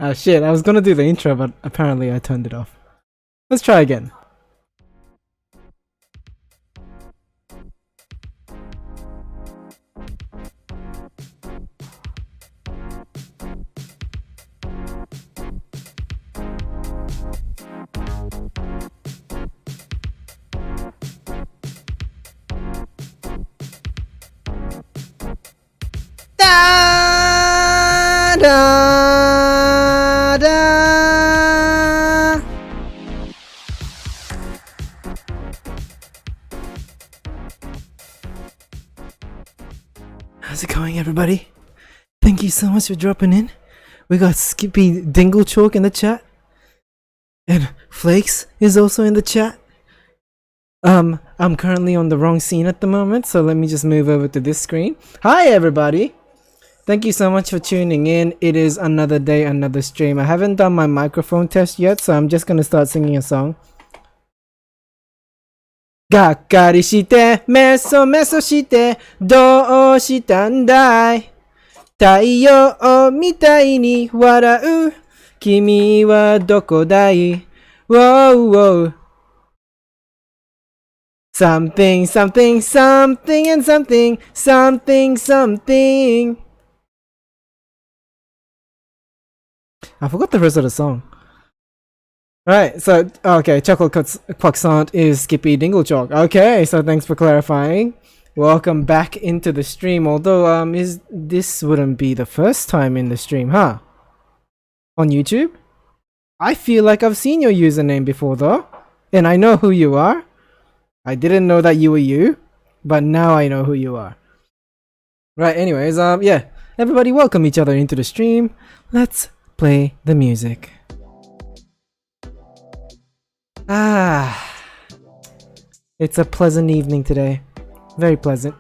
Ah shit, I was gonna do the intro, but apparently I turned it off. Let's try again. Da, da, da. How's it going, everybody? Thank you so much for dropping in. We got Skippy Dinglechalk in the chat, and Flakes is also in the chat. I'm currently on the wrong scene at the moment, so let me just move over to this screen. Hi, everybody. Thank you so much for tuning in. It is another day, another stream. I haven't done my microphone test yet, so I'm just gonna start singing a song. Gakkari shite, meso meso shite, dou shitandai? Taiyo mitai ni warau, kimi wa doko dai? Whoa, whoa. Something, something, something, and something, something, something. I forgot the rest of the song. Right, so, okay, Chocolate Croissant is Skippy Dinglechalk. Okay, so thanks for clarifying. Welcome back into the stream, although, this wouldn't be the first time in the stream, huh? On YouTube? I feel like I've seen your username before, though. And I know who you are. I didn't know that you were you, but now I know who you are. Right, anyways, yeah. Everybody welcome each other into the stream. Let's play the music. It's a pleasant evening today. Very pleasant.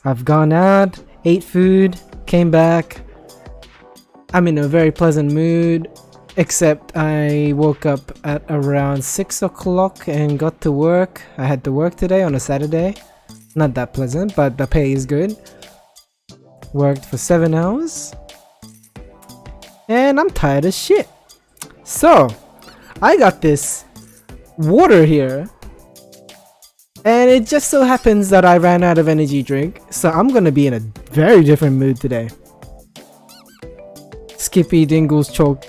I've gone out, ate food, came back. I'm in a very pleasant mood, except I woke up at around 6 o'clock and got to work. I had to work today on a Saturday. Not that pleasant, but the pay is good. Worked for 7 hours. And I'm tired as shit. So, I got this water here, and it just so happens that I ran out of energy drink, so I'm gonna be in a very different mood today. Skippy Dinglechalk,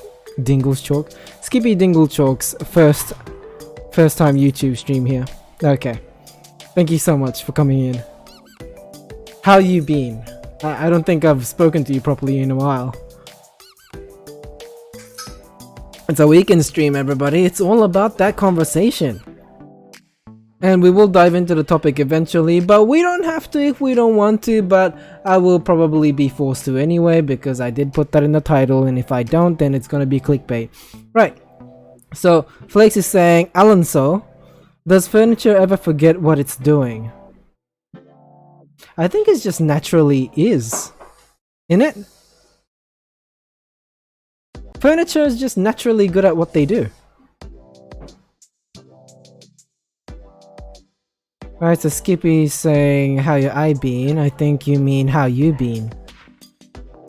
Skippy Dinglechalk's first time YouTube stream here. Okay, thank you so much for coming in. How you been? I don't think I've spoken to you properly in a while. It's a weekend stream, everybody. It's all about that conversation. And we will dive into the topic eventually, but we don't have to if we don't want to, but I will probably be forced to anyway because I did put that in the title, and if I don't, then it's gonna be clickbait. Right. So, Flakes is saying, Alonso, does furniture ever forget what it's doing? I think it just naturally is. Innit? Furniture is just naturally good at what they do. Alright, so Skippy's saying how your eye been. I think you mean how you been.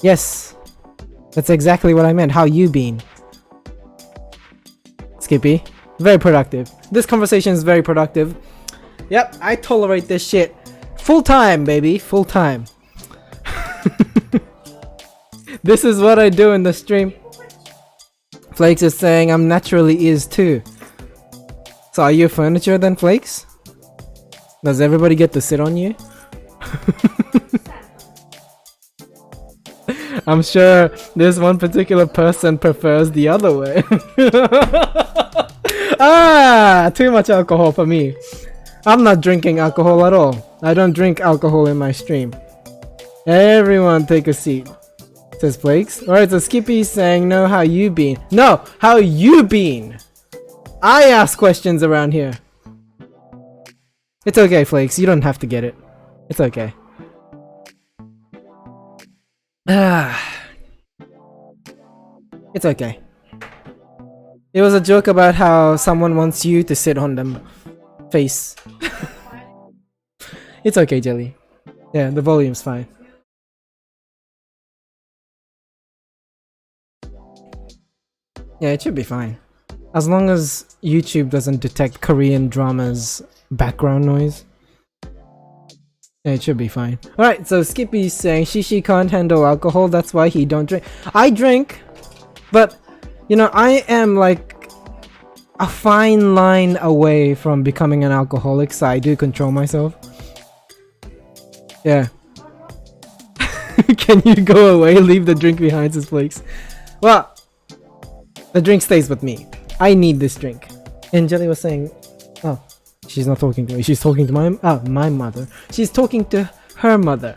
Yes, that's exactly what I meant. How you been. Skippy, very productive. This conversation is very productive. Yep, I tolerate this shit. Full time, baby, full time. This is what I do in the stream. Flakes is saying I'm naturally is too. So are you furniture then, Flakes? Does everybody get to sit on you? I'm sure this one particular person prefers the other way. Too much alcohol for me. I'm not drinking alcohol at all. I don't drink alcohol in my stream. Everyone take a seat. Says Flakes. Alright, so Skippy's saying no, how you been? No, how you been? I ask questions around here. It's okay, Flakes. You don't have to get it. It's okay. It's okay. It was a joke about how someone wants you to sit on them face. It's okay, Jelly. Yeah, the volume's fine. Yeah, it should be fine. As long as YouTube doesn't detect Korean dramas background noise. Yeah, it should be fine. Alright, so Skippy's saying Shishi can't handle alcohol, that's why he don't drink. I drink, but, you know, I am like a fine line away from becoming an alcoholic, so I do control myself. Yeah. Can you go away? Leave the drink behind, says Flakes. Well, the drink stays with me. I need this drink. And Jelly was saying, oh, she's not talking to me. She's talking to my mother. She's talking to her mother.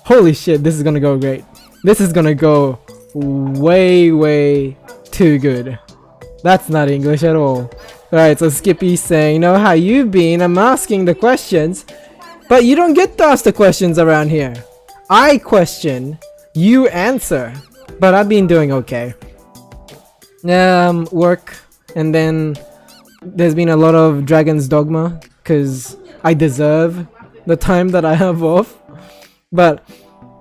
Holy shit, this is gonna go great. This is gonna go way, way too good. That's not English at all. Alright, so Skippy's saying, know how you been? I'm asking the questions. But you don't get to ask the questions around here. I question, you answer. But I've been doing okay. Work, and then there's been a lot of Dragon's Dogma, because I deserve the time that I have off. But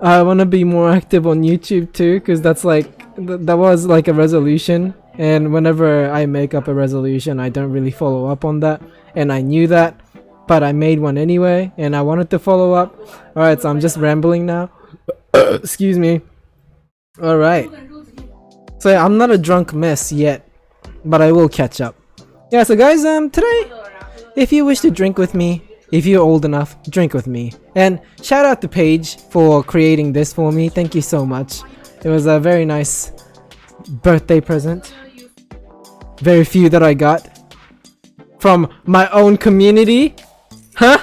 I want to be more active on YouTube too, because that's like, that was like a resolution. And whenever I make up a resolution, I don't really follow up on that. And I knew that. But I made one anyway, and I wanted to follow up. Alright, so I'm just rambling now. Excuse me. Alright. So yeah, I'm not a drunk mess yet, but I will catch up. Yeah, so guys, today, if you wish to drink with me, if you're old enough, drink with me. And shout out to Paige for creating this for me. Thank you so much. It was a very nice birthday present. Very few that I got from my own community. Huh?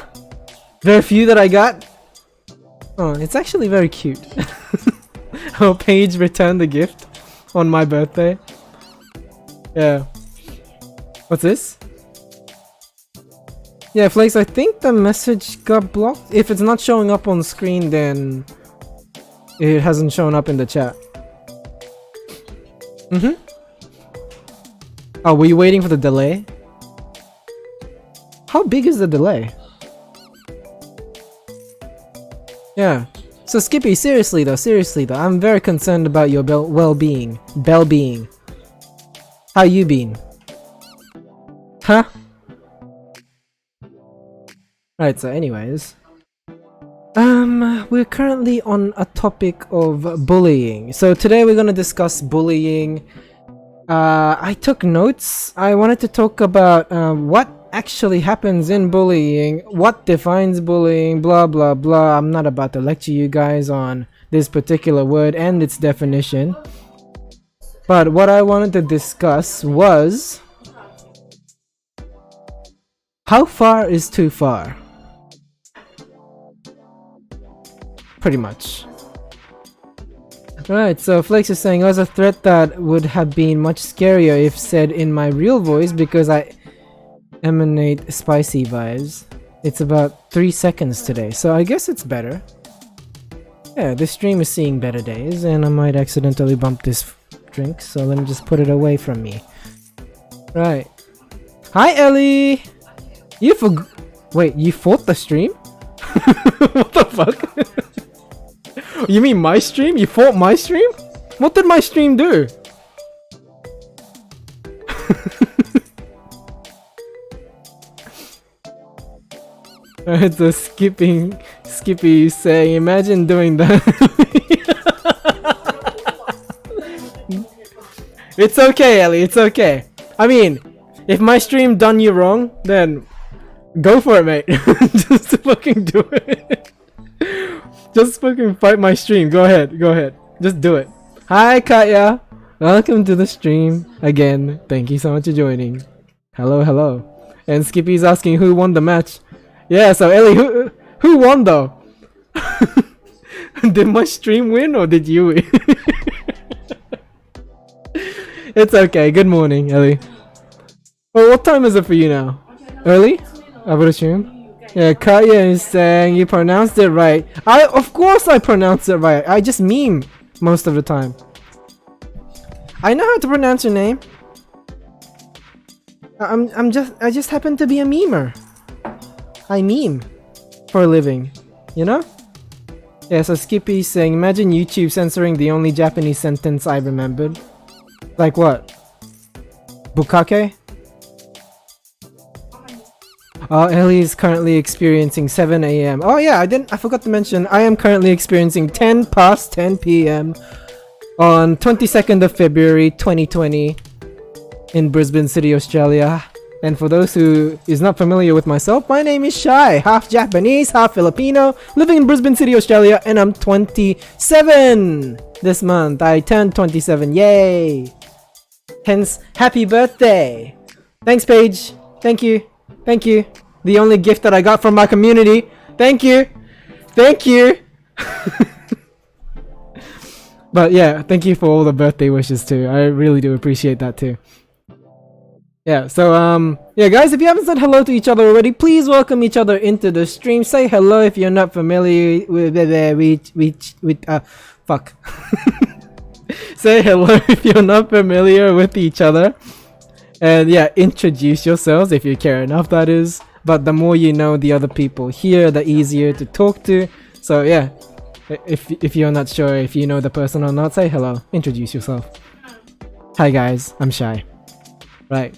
Very few that I got. Oh, it's actually very cute. Oh, Paige returned the gift on my birthday. Yeah. What's this? Yeah, Flakes, I think the message got blocked. If it's not showing up on screen, then it hasn't shown up in the chat. Oh, were you waiting for the delay? How big is the delay? Yeah. So Skippy, seriously though, I'm very concerned about your well-being. Bell-being. How you been? Huh? Right, so anyways. We're currently on a topic of bullying. So today we're gonna discuss bullying. I took notes. I wanted to talk about what actually happens in bullying, what defines bullying, blah blah blah. I'm not about to lecture you guys on this particular word and its definition. But what I wanted to discuss was, how far is too far? Pretty much. Right, so Flakes is saying, it was a threat that would have been much scarier if said in my real voice because I emanate spicy vibes. It's about 3 seconds today, so I guess it's better. Yeah, this stream is seeing better days, and I might accidentally bump this drink, so let me just put it away from me. Right. Hi, Ellie! Wait, you fought the stream? What the fuck? You mean my stream? You fought my stream? What did my stream do? It's a Skippy saying, imagine doing that. It's okay, Ellie, it's okay. I mean, if my stream done you wrong, then go for it, mate. Just fucking do it. Just fucking fight my stream. Go ahead. Just do it. Hi, Katya. Welcome to the stream again. Thank you so much for joining. Hello. And Skippy's asking who won the match. Yeah, so Ellie, who won though? Did my stream win or did you win? It's okay. Good morning, Ellie. Well, what time is it for you now? Early? I would assume. Yeah, Katya is saying you pronounced it right. Of course I pronounced it right. I just meme most of the time. I know how to pronounce your name. I just happen to be a memer. I meme for a living, you know? Yeah, so Skippy's saying, imagine YouTube censoring the only Japanese sentence I remembered. Like what? Bukake? Ellie is currently experiencing 7 a.m. Oh yeah, I forgot to mention, I am currently experiencing 10 past 10 p.m. on 22nd of February 2020 in Brisbane City, Australia. And for those who is not familiar with myself, my name is Shai, half Japanese, half Filipino, living in Brisbane City, Australia, and I'm 27 this month. I turned 27, yay! Hence, happy birthday! Thanks, Paige. Thank you. Thank you. The only gift that I got from my community. Thank you. Thank you. But yeah, thank you for all the birthday wishes too. I really do appreciate that too. Yeah, so yeah guys, if you haven't said hello to each other already, please welcome each other into the stream. Say hello if you're not familiar with fuck. Say hello if you're not familiar with each other. And yeah, introduce yourselves if you care enough, that is. But the more you know the other people here, the easier to talk to. So yeah, if you're not sure if you know the person or not, say hello, introduce yourself. Hi guys, I'm Shai. Right.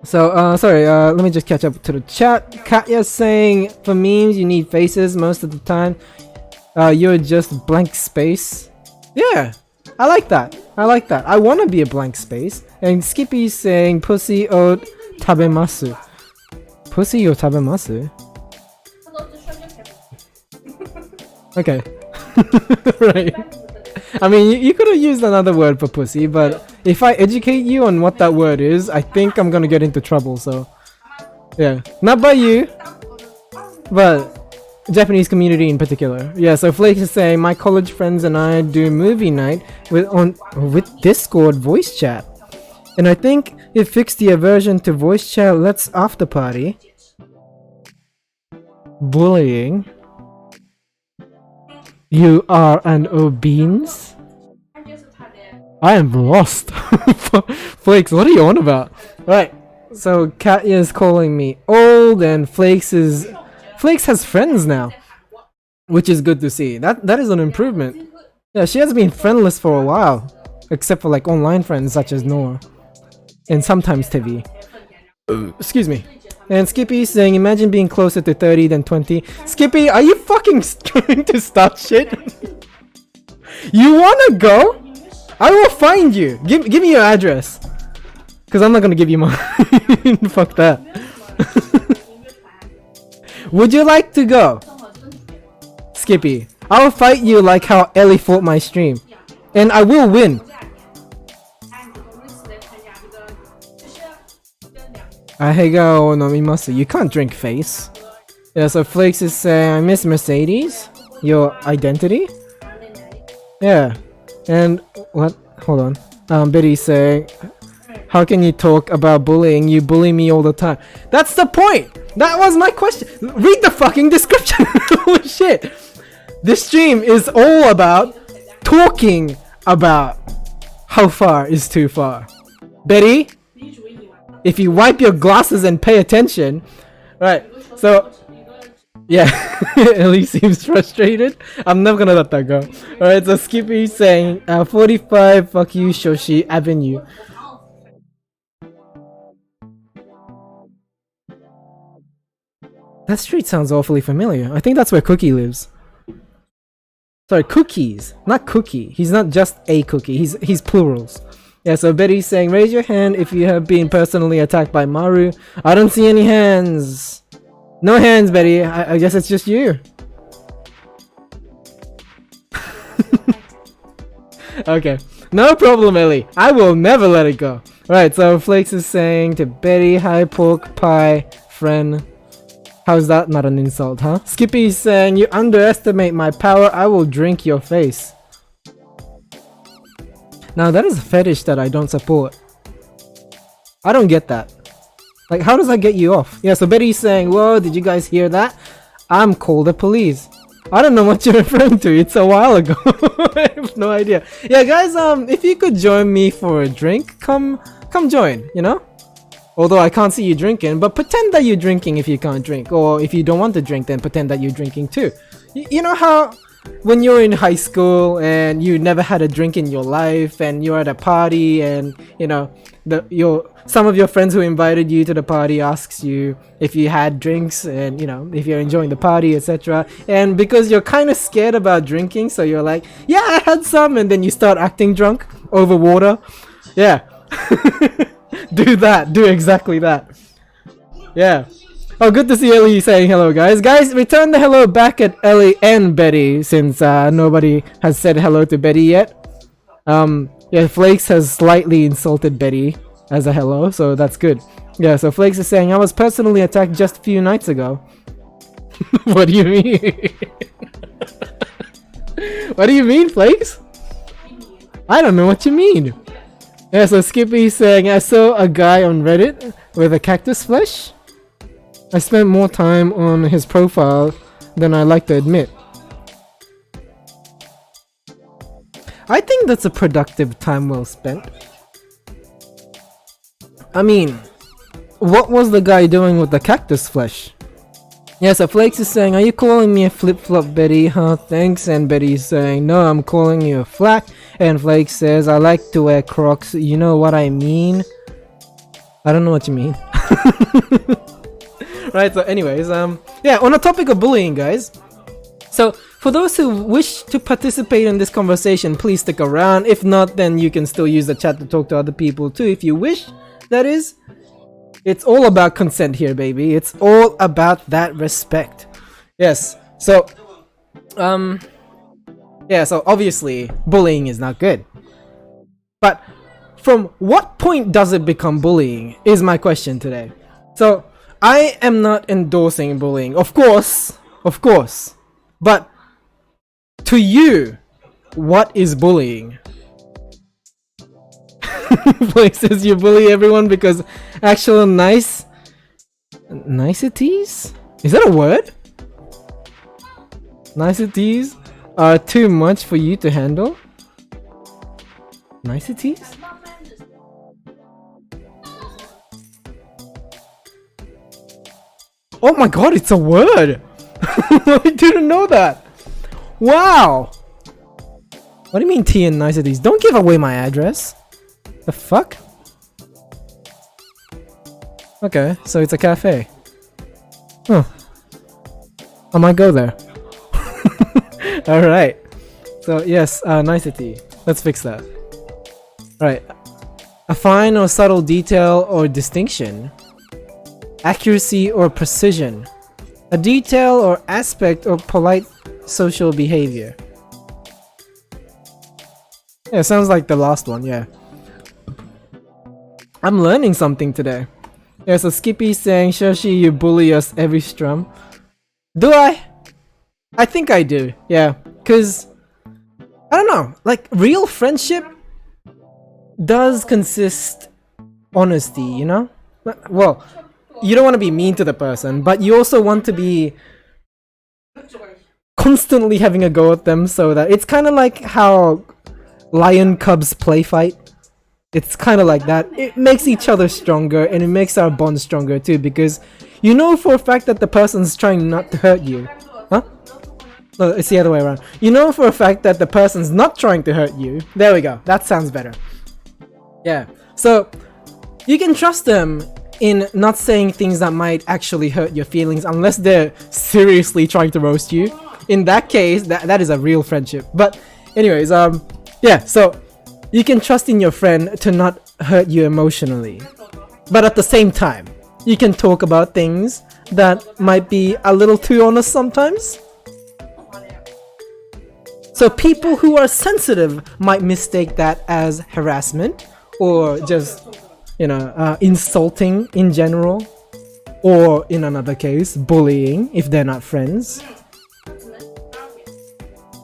So sorry, let me just catch up to the chat. Katya's saying, for memes you need faces most of the time. You're just blank space. Yeah, I like that. I like that. I want to be a blank space. And Skippy's saying pussy o tabemasu. Pussy o tabemasu? Okay. Right. I mean, you could have used another word for pussy, but if I educate you on what that word is, I think I'm gonna get into trouble, so... Yeah. Not by you, but Japanese community in particular. Yeah, so Flake is saying, my college friends and I do movie night with Discord voice chat. And I think it fixed the aversion to voice chat. Let's after party. Bullying. You are an obese? I am lost. Flakes, what are you on about? Right, so Katya is calling me old and Flakes has friends now. Which is good to see. That is an improvement. Yeah, she has been friendless for a while. Except for like online friends such as Noah. And sometimes Tevi. Excuse me. And Skippy saying, imagine being closer to 30 than 20. Skippy, are you fucking trying to start shit? You wanna go? I will find you. Give me your address. Cause I'm not gonna give you mine. Fuck that. Would you like to go? Skippy, I'll fight you like how Ellie fought my stream. And I will win. Ahega o nomimasu. You can't drink face. Yeah, so Flakes is saying, I miss Mercedes. Your identity? Yeah. And what? Hold on. Betty's saying, how can you talk about bullying? You bully me all the time. That's the point! That was my question! Read the fucking description! Holy shit! This stream is all about talking about how far is too far. Betty? If you wipe your glasses and pay attention. Right, so... Yeah, Ellie seems frustrated. I'm never gonna let that go. Alright, so Skippy saying 45 fuck you Shoshi Avenue. That street sounds awfully familiar. I think that's where Cookie lives. Sorry, Cookies, not Cookie. He's not just a cookie, he's plurals. Yeah, so Betty's saying, raise your hand if you have been personally attacked by Maru. I don't see any hands. No hands, Betty. I guess it's just you. Okay. No problem, Ellie. I will never let it go. Right, so Flakes is saying to Betty, hi pork pie, friend. How's that not an insult, huh? Skippy is saying, you underestimate my power. I will drink your face. Now that is a fetish that I don't support. I don't get that. Like, how does that get you off? Yeah, so Betty's saying, whoa, did you guys hear that? I'm called the police. I don't know what you're referring to. It's a while ago. I have no idea. Yeah, guys, if you could join me for a drink, come join, you know? Although I can't see you drinking, but pretend that you're drinking if you can't drink. Or if you don't want to drink, then pretend that you're drinking too. You know how when you're in high school and you never had a drink in your life, and you're at a party, and you know some of your friends who invited you to the party asks you if you had drinks, and you know if you're enjoying the party, etc. And because you're kind of scared about drinking, so you're like, yeah, I had some, and then you start acting drunk over water. Yeah. Do exactly that. Yeah. Oh, good to see Ellie saying hello, guys. Guys, return the hello back at Ellie and Betty, since nobody has said hello to Betty yet. Yeah, Flakes has slightly insulted Betty as a hello, so that's good. Yeah, so Flakes is saying, I was personally attacked just a few nights ago. What do you mean? What do you mean, Flakes? I don't know what you mean. Yeah, so Skippy's saying, I saw a guy on Reddit with a cactus flesh. I spent more time on his profile than I like to admit. I think that's a productive time well spent. I mean, what was the guy doing with the cactus flesh? Yeah, so Flakes is saying, are you calling me a flip-flop, Betty? Huh, thanks. And Betty's saying, no, I'm calling you a flack. And Flakes says, I like to wear Crocs. You know what I mean? I don't know what you mean. Right, so anyways, yeah, on the topic of bullying, guys. So, for those who wish to participate in this conversation, please stick around. If not, then you can still use the chat to talk to other people too, if you wish, that is. It's all about consent here, baby. It's all about that respect. Yes, so, yeah, so obviously, bullying is not good. But, from what point does it become bullying, is my question today. So, I am not endorsing bullying, of course, but to you, what is bullying? Blake says you bully everyone because actual niceties? Is that a word? Niceties are too much for you to handle? Niceties? Oh my god, it's a word! I didn't know that! Wow! What do you mean tea and niceties? Don't give away my address! The fuck? Okay, so it's a cafe. Huh. I might go there. Alright. So yes, nicety. Let's fix that. Right. A fine or subtle detail or distinction. Accuracy or precision. A detail or aspect of polite social behavior. Yeah, sounds like the last one, yeah. I'm learning something today. Yeah, so Skippy's saying, Shoshi, you bully us every strum. Do I? I think I do, yeah. Cause, I don't know, like real friendship does consist honesty, you know? Well, you don't want to be mean to the person, but you also want to be constantly having a go at them, so that it's kind of like how lion cubs play fight. It's kind of like that. It makes each other stronger, and it makes our bond stronger too, because you know for a fact that the person's trying not to hurt you. Huh? No, it's the other way around. You know for a fact that the person's not trying to hurt you. There we go. That sounds better. Yeah. So you can trust them in not saying things that might actually hurt your feelings unless they're seriously trying to roast you. In that case, that is a real friendship. But anyways, yeah, so you can trust in your friend to not hurt you emotionally. But at the same time, you can talk about things that might be a little too honest sometimes. So people who are sensitive might mistake that as harassment or just, you know, insulting in general, or in another case, bullying if they're not friends.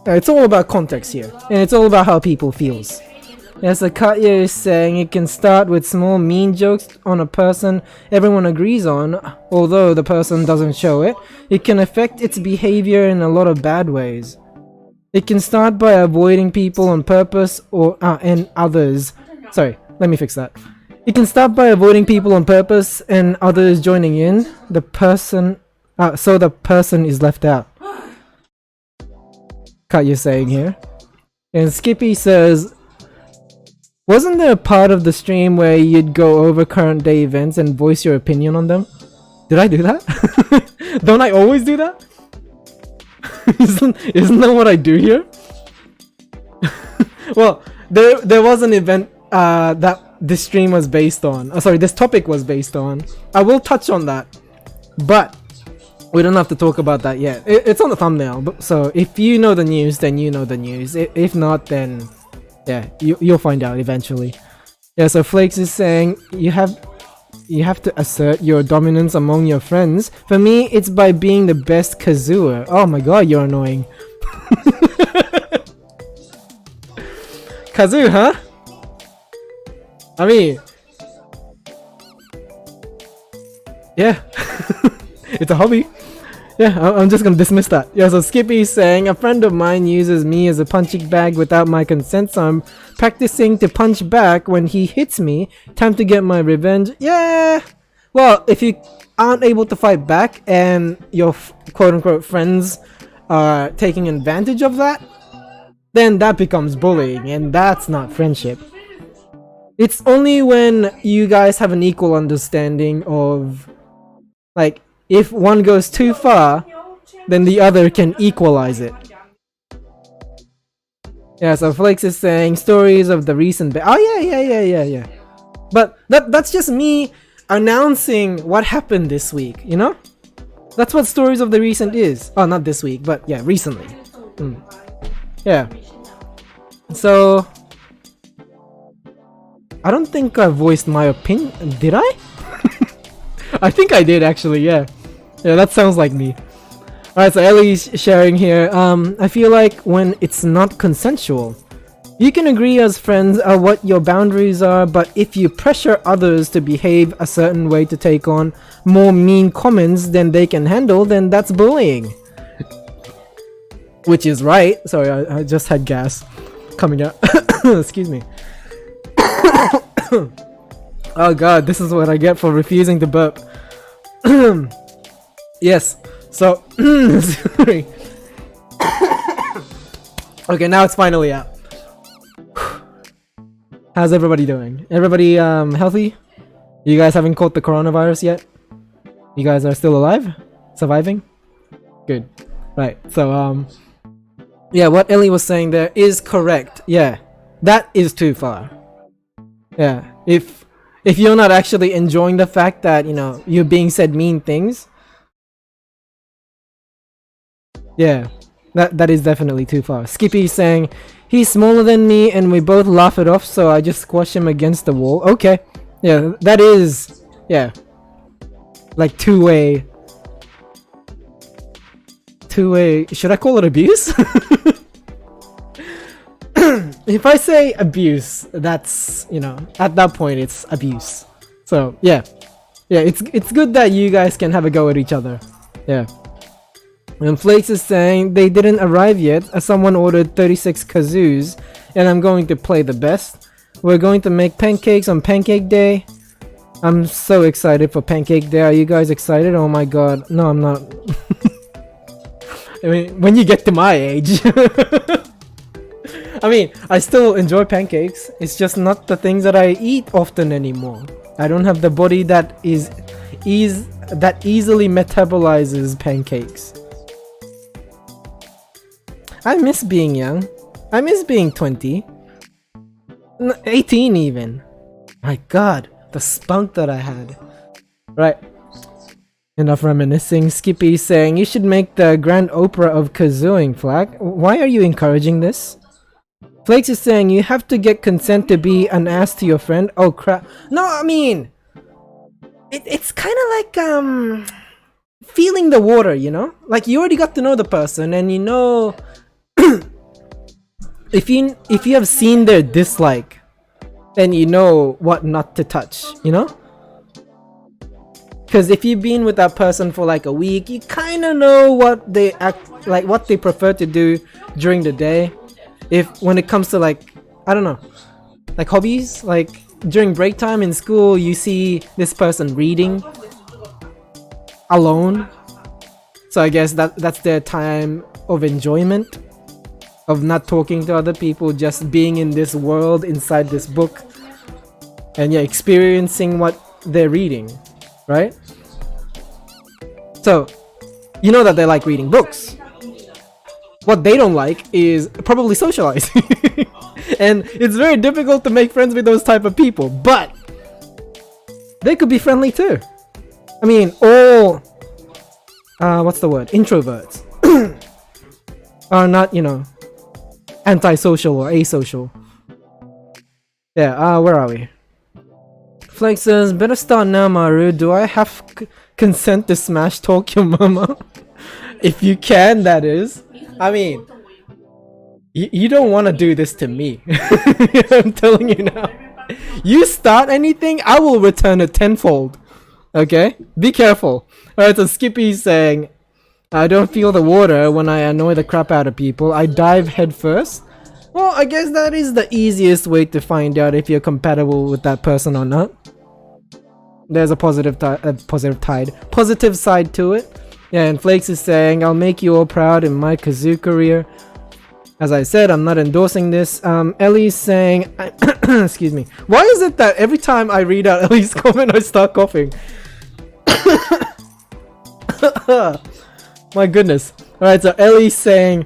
It's all about context here, and it's all about how people feels. Yes, so Katya is saying it can start with small mean jokes on a person everyone agrees on, although the person doesn't show it. It can affect its behavior in a lot of bad ways. It can start by avoiding people on purpose or and others. Sorry, let me fix that. It can start by avoiding people on purpose and others joining in. So the person is left out. Katya saying here. And Skippy says, wasn't there a part of the stream where you'd go over current day events and voice your opinion on them? Did I do that? Don't I always do that? Isn't that what I do here? Well, there was an event that this stream was based on. Sorry, this topic was based on. I will touch on that, but we don't have to talk about that yet. It's on the thumbnail, so if you know the news, then you know the news. If not, then yeah, you'll find out eventually. Yeah, so Flakes is saying you have to assert your dominance among your friends. For me, it's by being the best Kazuer. Oh my god, you're annoying. Kazoo, huh? I mean, yeah, it's a hobby. Yeah, I'm just gonna dismiss that. Yeah, so Skippy's saying, a friend of mine uses me as a punching bag without my consent, so I'm practicing to punch back when he hits me. Time to get my revenge. Yeah! Well, if you aren't able to fight back and your quote-unquote friends are taking advantage of that, then that becomes bullying, and that's not friendship. It's only when you guys have an equal understanding of, like, if one goes too far, then the other can equalize it. Yeah, so Flakes is saying stories of the recent oh yeah. But that's just me announcing what happened this week, you know? That's what stories of the recent is. Oh, not this week, but yeah, recently. Yeah. So I don't think I voiced my opinion. Did I? I think I did actually, yeah. Yeah, that sounds like me. Alright, so Ellie's sharing here. I feel like when it's not consensual, you can agree as friends what your boundaries are, but if you pressure others to behave a certain way to take on more mean comments than they can handle, then that's bullying. Which is right. Sorry, I just had gas coming out. Excuse me. Oh god, this is what I get for refusing to burp. Yes, so sorry. Okay, now it's finally out. How's everybody doing? Everybody healthy? You guys haven't caught the coronavirus yet? You guys are still alive? Surviving? Good. Right, so yeah, what Ellie was saying there is correct. Yeah, that is too far. Yeah, if you're not actually enjoying the fact that, you know, you're being said mean things, yeah, that is definitely too far. Skippy saying, he's smaller than me and we both laugh it off, so I just squash him against the wall. Okay, yeah, that is, yeah, like two-way, should I call it abuse? If I say abuse, that's, you know, at that point it's abuse. So yeah, it's good that you guys can have a go at each other. Yeah. And Flakes is saying they didn't arrive yet, as someone ordered 36 kazoos and I'm going to play the best. We're going to make pancakes on Pancake Day. I'm so excited for Pancake Day. Are you guys excited? Oh my god. No, I'm not. I mean, when you get to my age. I mean, I still enjoy pancakes. It's just not the things that I eat often anymore. I don't have the body that that easily metabolizes pancakes. I miss being young. I miss being 20. 18 even. My god, the spunk that I had. Right. Enough reminiscing. Skippy saying, you should make the grand opera of kazooing, Flag. Why are you encouraging this? Flakes is saying, you have to get consent to be an ass to your friend. Oh crap. No, I mean, it's kind of like, feeling the water, you know? Like, you already got to know the person and you know, if you have seen their dislike, then you know what not to touch, you know? Because if you've been with that person for like a week, you kind of know what they what they prefer to do during the day. When it comes to, like, I don't know, like hobbies, like during break time in school, you see this person reading alone. So I guess that's their time of enjoyment. of not talking to other people, just being in this world inside this book, and yeah, experiencing what they're reading, right? So you know that they like reading books. What they don't like is probably socializing. And it's very difficult to make friends with those type of people, but they could be friendly too. I mean, all what's the word, introverts are not, you know, antisocial or asocial. Yeah, where are we? Flake says, better start now, Maru. Do I have consent to smash Tokyo Mama? If you can, that is. I mean, you don't want to do this to me. I'm telling you now. You start anything, I will return it tenfold. Okay? Be careful. Alright, so Skippy's saying, I don't feel the water when I annoy the crap out of people. I dive head first. Well, I guess that is the easiest way to find out if you're compatible with that person or not. There's a positive side to it. Yeah, and Flakes is saying, I'll make you all proud in my kazoo career. As I said, I'm not endorsing this. Ellie's saying, excuse me. Why is it that every time I read out Ellie's comment, I start coughing? My goodness. Alright, so Ellie's saying,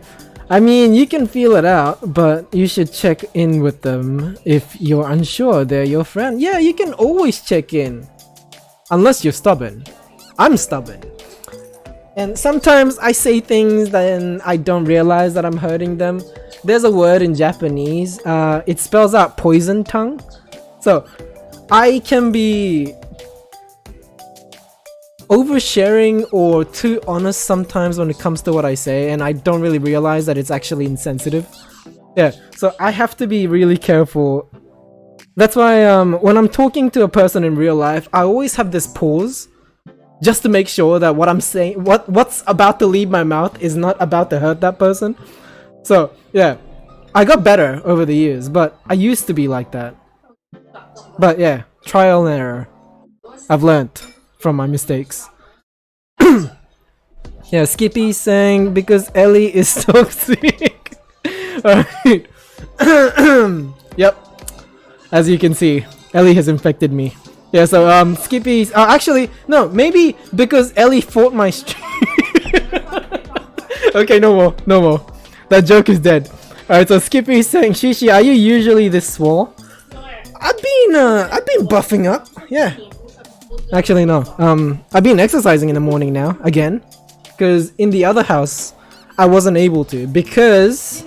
I mean, you can feel it out, but you should check in with them if you're unsure they're your friend. Yeah, you can always check in. Unless you're stubborn. I'm stubborn. And sometimes I say things that I don't realize that I'm hurting them. There's a word in Japanese. It spells out poison tongue. So I can be oversharing or too honest sometimes when it comes to what I say, and I don't really realize that it's actually insensitive. Yeah, so I have to be really careful. That's why when I'm talking to a person in real life, I always have this pause just to make sure that what I'm saying, what's about to leave my mouth is not about to hurt that person. So yeah, I got better over the years, but I used to be like that. But yeah, trial and error. I've learned from my mistakes. Yeah, Skippy's saying because Ellie is toxic. Alright. Yep. As you can see, Ellie has infected me. Yeah, so Skippy's actually no, maybe because Ellie fought my Okay, no more. That joke is dead. Alright, so Skippy's saying, Shishi, are you usually this swole? I've been buffing up. Yeah. Actually no. I've been exercising in the morning now, again. Because in the other house, I wasn't able to because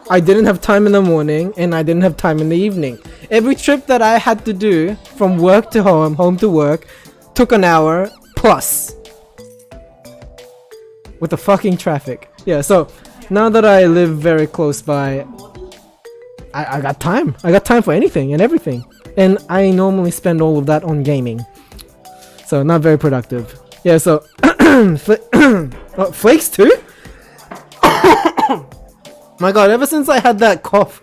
I didn't have time in the morning and I didn't have time in the evening. Every trip that I had to do from work to home to work, took an hour plus. With the fucking traffic. Yeah, so now that I live very close by, I got time. I got time for anything and everything. And I normally spend all of that on gaming. So not very productive. Yeah, so oh, Flakes too? My god, ever since I had that cough.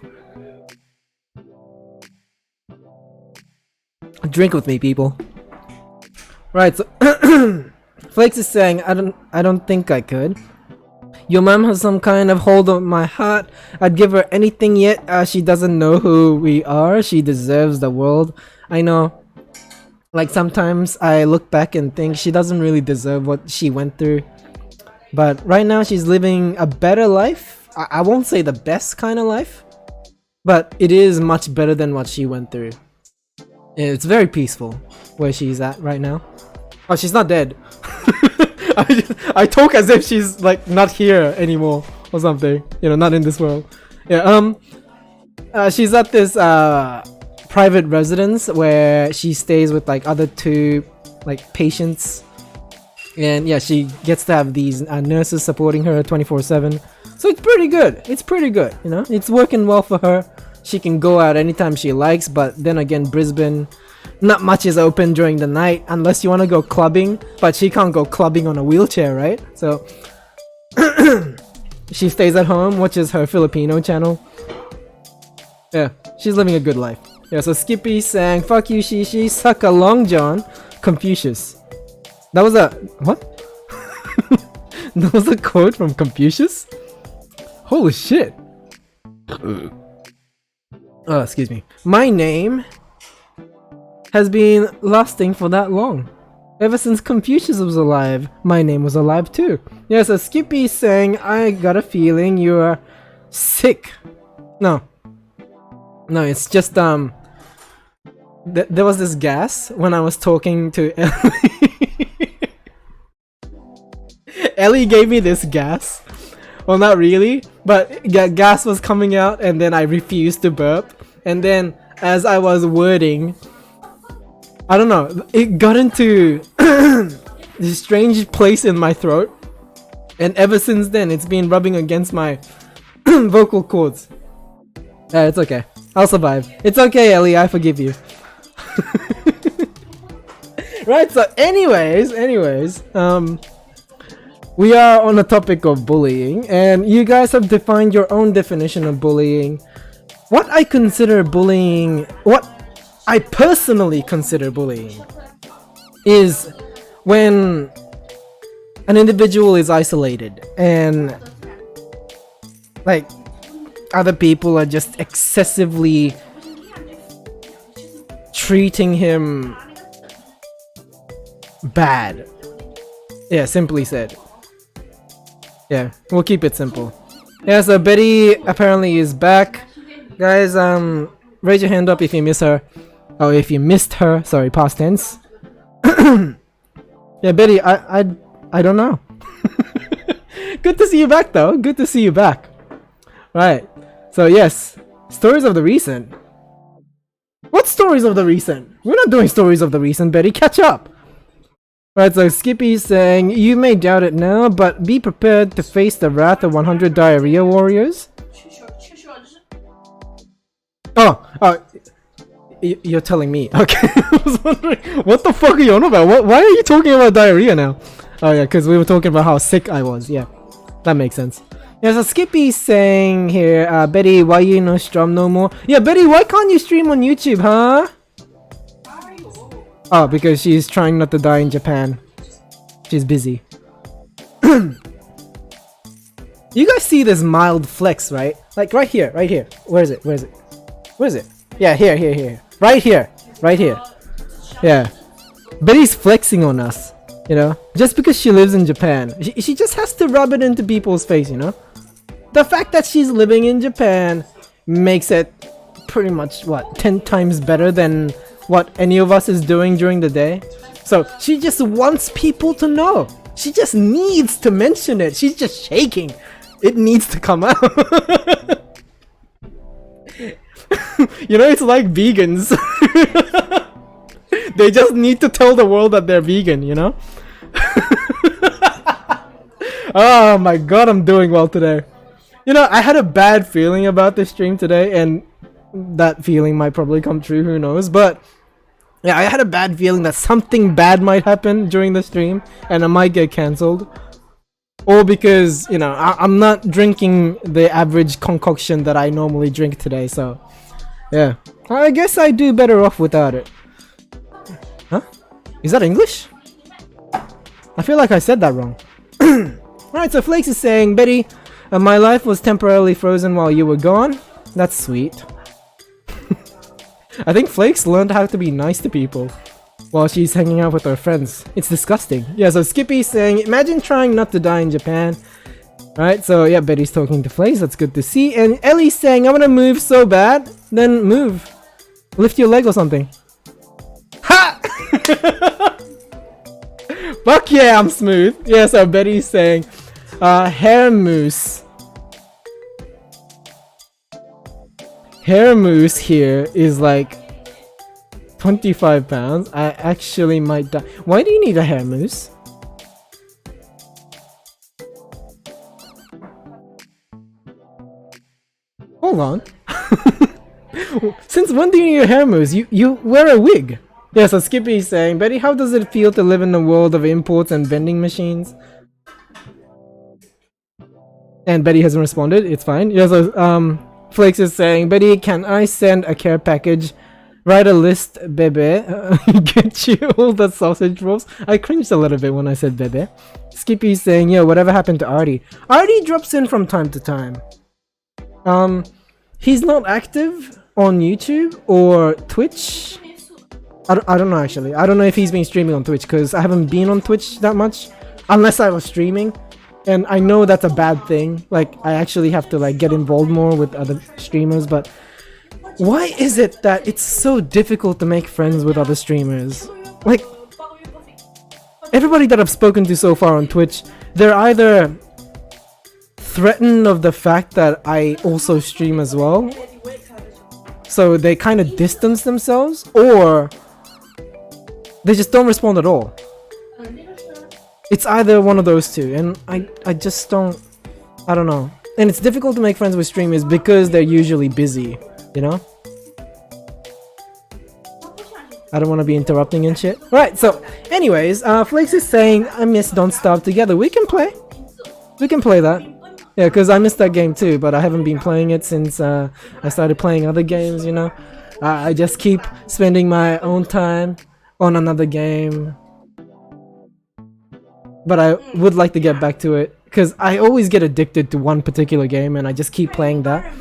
Drink with me, people. Right, so Flakes is saying, I don't think I could. Your mom has some kind of hold on my heart. I'd give her anything yet. She doesn't know who we are. She deserves the world. I know. Like sometimes I look back and think she doesn't really deserve what she went through. But right now she's living a better life. I won't say the best kind of life, but it is much better than what she went through. It's very peaceful where she's at right now. Oh, she's not dead. I talk as if she's like not here anymore or something. You know, not in this world. Yeah. She's at this private residence where she stays with like other two like patients, and yeah, she gets to have these nurses supporting her 24/7. So it's pretty good. It's pretty good. You know, it's working well for her. She can go out anytime she likes, but then again, Brisbane, not much is open during the night unless you want to go clubbing, but she can't go clubbing on a wheelchair, right? So she stays at home, watches her Filipino channel. Yeah, she's living a good life. Yeah, so Skippy sang, fuck you Shishi, suck a long John, Confucius. That was a... what? That was a quote from Confucius? Holy shit. Oh, excuse me. My name has been lasting for that long. Ever since Confucius was alive, my name was alive too. Yeah, so Skippy's saying, I got a feeling you're sick. No. No, it's just, there was this gas when I was talking to Ellie. Ellie gave me this gas. Well, not really, but gas was coming out and then I refused to burp. And then as I was wording, I don't know, it got into this strange place in my throat. And ever since then, it's been rubbing against my vocal cords. It's okay. I'll survive. It's okay, Ellie, I forgive you. Right, so anyways, we are on the topic of bullying, and you guys have defined your own definition of bullying. What I consider bullying, what I personally consider bullying, is when an individual is isolated and like other people are just excessively treating him bad. Yeah, simply said. Yeah, we'll keep it simple. Yeah, so Betty apparently is back. Guys, raise your hand up if you miss her. Oh, if you missed her. Sorry, past tense. Yeah, Betty, I don't know. Good to see you back, though. Good to see you back. Right. So, yes. Stories of the recent. What stories of the recent? We're not doing stories of the recent, Betty. Catch up. Right, so Skippy's saying, you may doubt it now, but be prepared to face the wrath of 100 diarrhea warriors. Oh, you're telling me. Okay, I was wondering, what the fuck are you on about? Why are you talking about diarrhea now? Oh yeah, because we were talking about how sick I was. Yeah, that makes sense. Yeah, so Skippy's saying here, Betty, why you no stream no more? Yeah, Betty, why can't you stream on YouTube, huh? Oh, because she's trying not to die in Japan. She's busy. You guys see this mild flex, right? Like right here, right here. Where is it? Where is it? Where is it? Yeah, here. Right here. Yeah. Betty's flexing on us, you know? Just because she lives in Japan. She just has to rub it into people's face, you know? The fact that she's living in Japan makes it pretty much, what, 10 times better than what any of us is doing during the day. So she just wants people to know. She just needs to mention it. She's just shaking. It needs to come out. You know, it's like vegans. They just need to tell the world that they're vegan, you know? Oh my god, I'm doing well today. You know, I had a bad feeling about this stream today, and that feeling might probably come true, who knows, but yeah, I had a bad feeling that something bad might happen during the stream and I might get cancelled. Or because, you know, I'm not drinking the average concoction that I normally drink today, so yeah. I guess I do better off without it. Huh? Is that English? I feel like I said that wrong. Alright, so Flakes is saying, Betty, my life was temporarily frozen while you were gone. That's sweet. I think Flakes learned how to be nice to people while she's hanging out with her friends. It's disgusting. Yeah, so Skippy's saying, imagine trying not to die in Japan. Alright, so yeah, Betty's talking to Flakes. That's good to see. And Ellie's saying, I want to move so bad. Then move. Lift your leg or something. Ha! Fuck yeah, I'm smooth. Yeah, so Betty's saying, hair mousse. Hair mousse here is like 25 pounds. I actually might die. Why do you need a hair mousse? Hold on. Since when do you need a hair mousse? You wear a wig. Yeah, so Skippy is saying, Betty, how does it feel to live in the world of imports and vending machines? And Betty hasn't responded. It's fine. Yeah, so Flakes is saying, Betty, can I send a care package? Write a list, bebe. Get you all the sausage rolls. I cringed a little bit when I said bebe. Skippy is saying, yo, whatever happened to Artie? Artie drops in from time to time. he's not active on YouTube or Twitch. I don't know actually. I don't know if he's been streaming on Twitch because I haven't been on Twitch that much unless I was streaming. And I know that's a bad thing. Like, I actually have to like get involved more with other streamers, but why is it that it's so difficult to make friends with other streamers? Like, everybody that I've spoken to so far on Twitch, they're either threatened of the fact that I also stream as well, so they kind of distance themselves, or they just don't respond at all. It's either one of those two, and I just don't, I don't know. And it's difficult to make friends with streamers because they're usually busy, you know? I don't want to be interrupting and shit. Right, so anyways, Flakes is saying, I miss Don't Starve Together. We can play. We can play that. Yeah, because I missed that game too, but I haven't been playing it since I started playing other games, you know? I just keep spending my own time on another game. But I would like to get back to it, because I always get addicted to one particular game and I just keep playing that.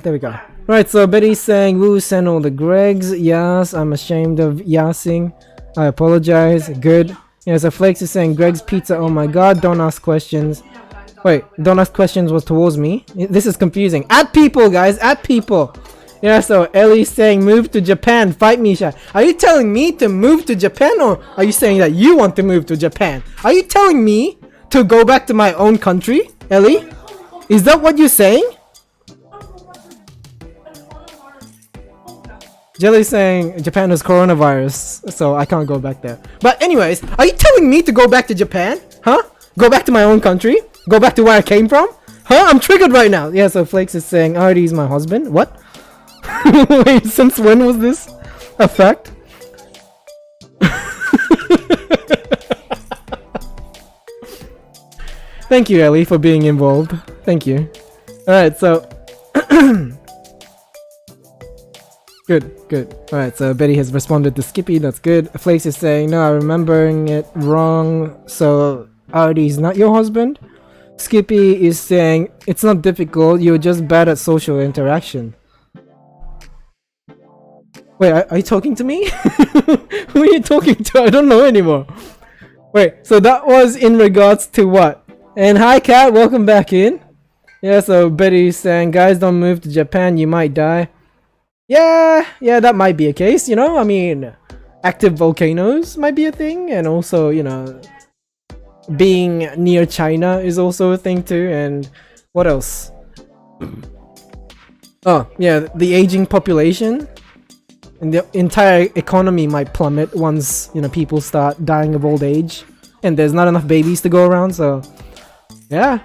There we go. Right, so Betty's saying, woo, send all the Gregs. Yes, I'm ashamed of yassing. I apologize. Good. Yeah, so Flakes is saying, Greg's Pizza, oh my god, don't ask questions. Wait, don't ask questions was towards me? This is confusing. At people, guys, at people. Yeah, so Ellie's saying, move to Japan, fight Misha. Are you telling me to move to Japan, or are you saying that you want to move to Japan? Are you telling me to go back to my own country, Ellie? Is that what you're saying? Jelly's saying Japan has coronavirus, so I can't go back there. But anyways, are you telling me to go back to Japan? Huh? Go back to my own country? Go back to where I came from? Huh? I'm triggered right now. Yeah, so Flakes is saying, Artie's my husband. What? Wait, since when was this a fact? Thank you, Ellie, for being involved. Thank you. Alright, so... Good. Alright, so Betty has responded to Skippy, that's good. Flakes is saying, no, I'm remembering it wrong, so Artie's not your husband? Skippy is saying, it's not difficult, you're just bad at social interaction. Wait, are you talking to me? Who are you talking to? I don't know anymore. Wait, so that was in regards to what? And hi Kat, welcome back in. Yeah, so Betty's saying, guys, don't move to Japan, you might die. Yeah, that might be a case, you know? I mean, active volcanoes might be a thing, and also, you know, being near China is also a thing too, and what else? Oh, yeah, the aging population. And the entire economy might plummet once, you know, people start dying of old age. And there's not enough babies to go around, so... Yeah.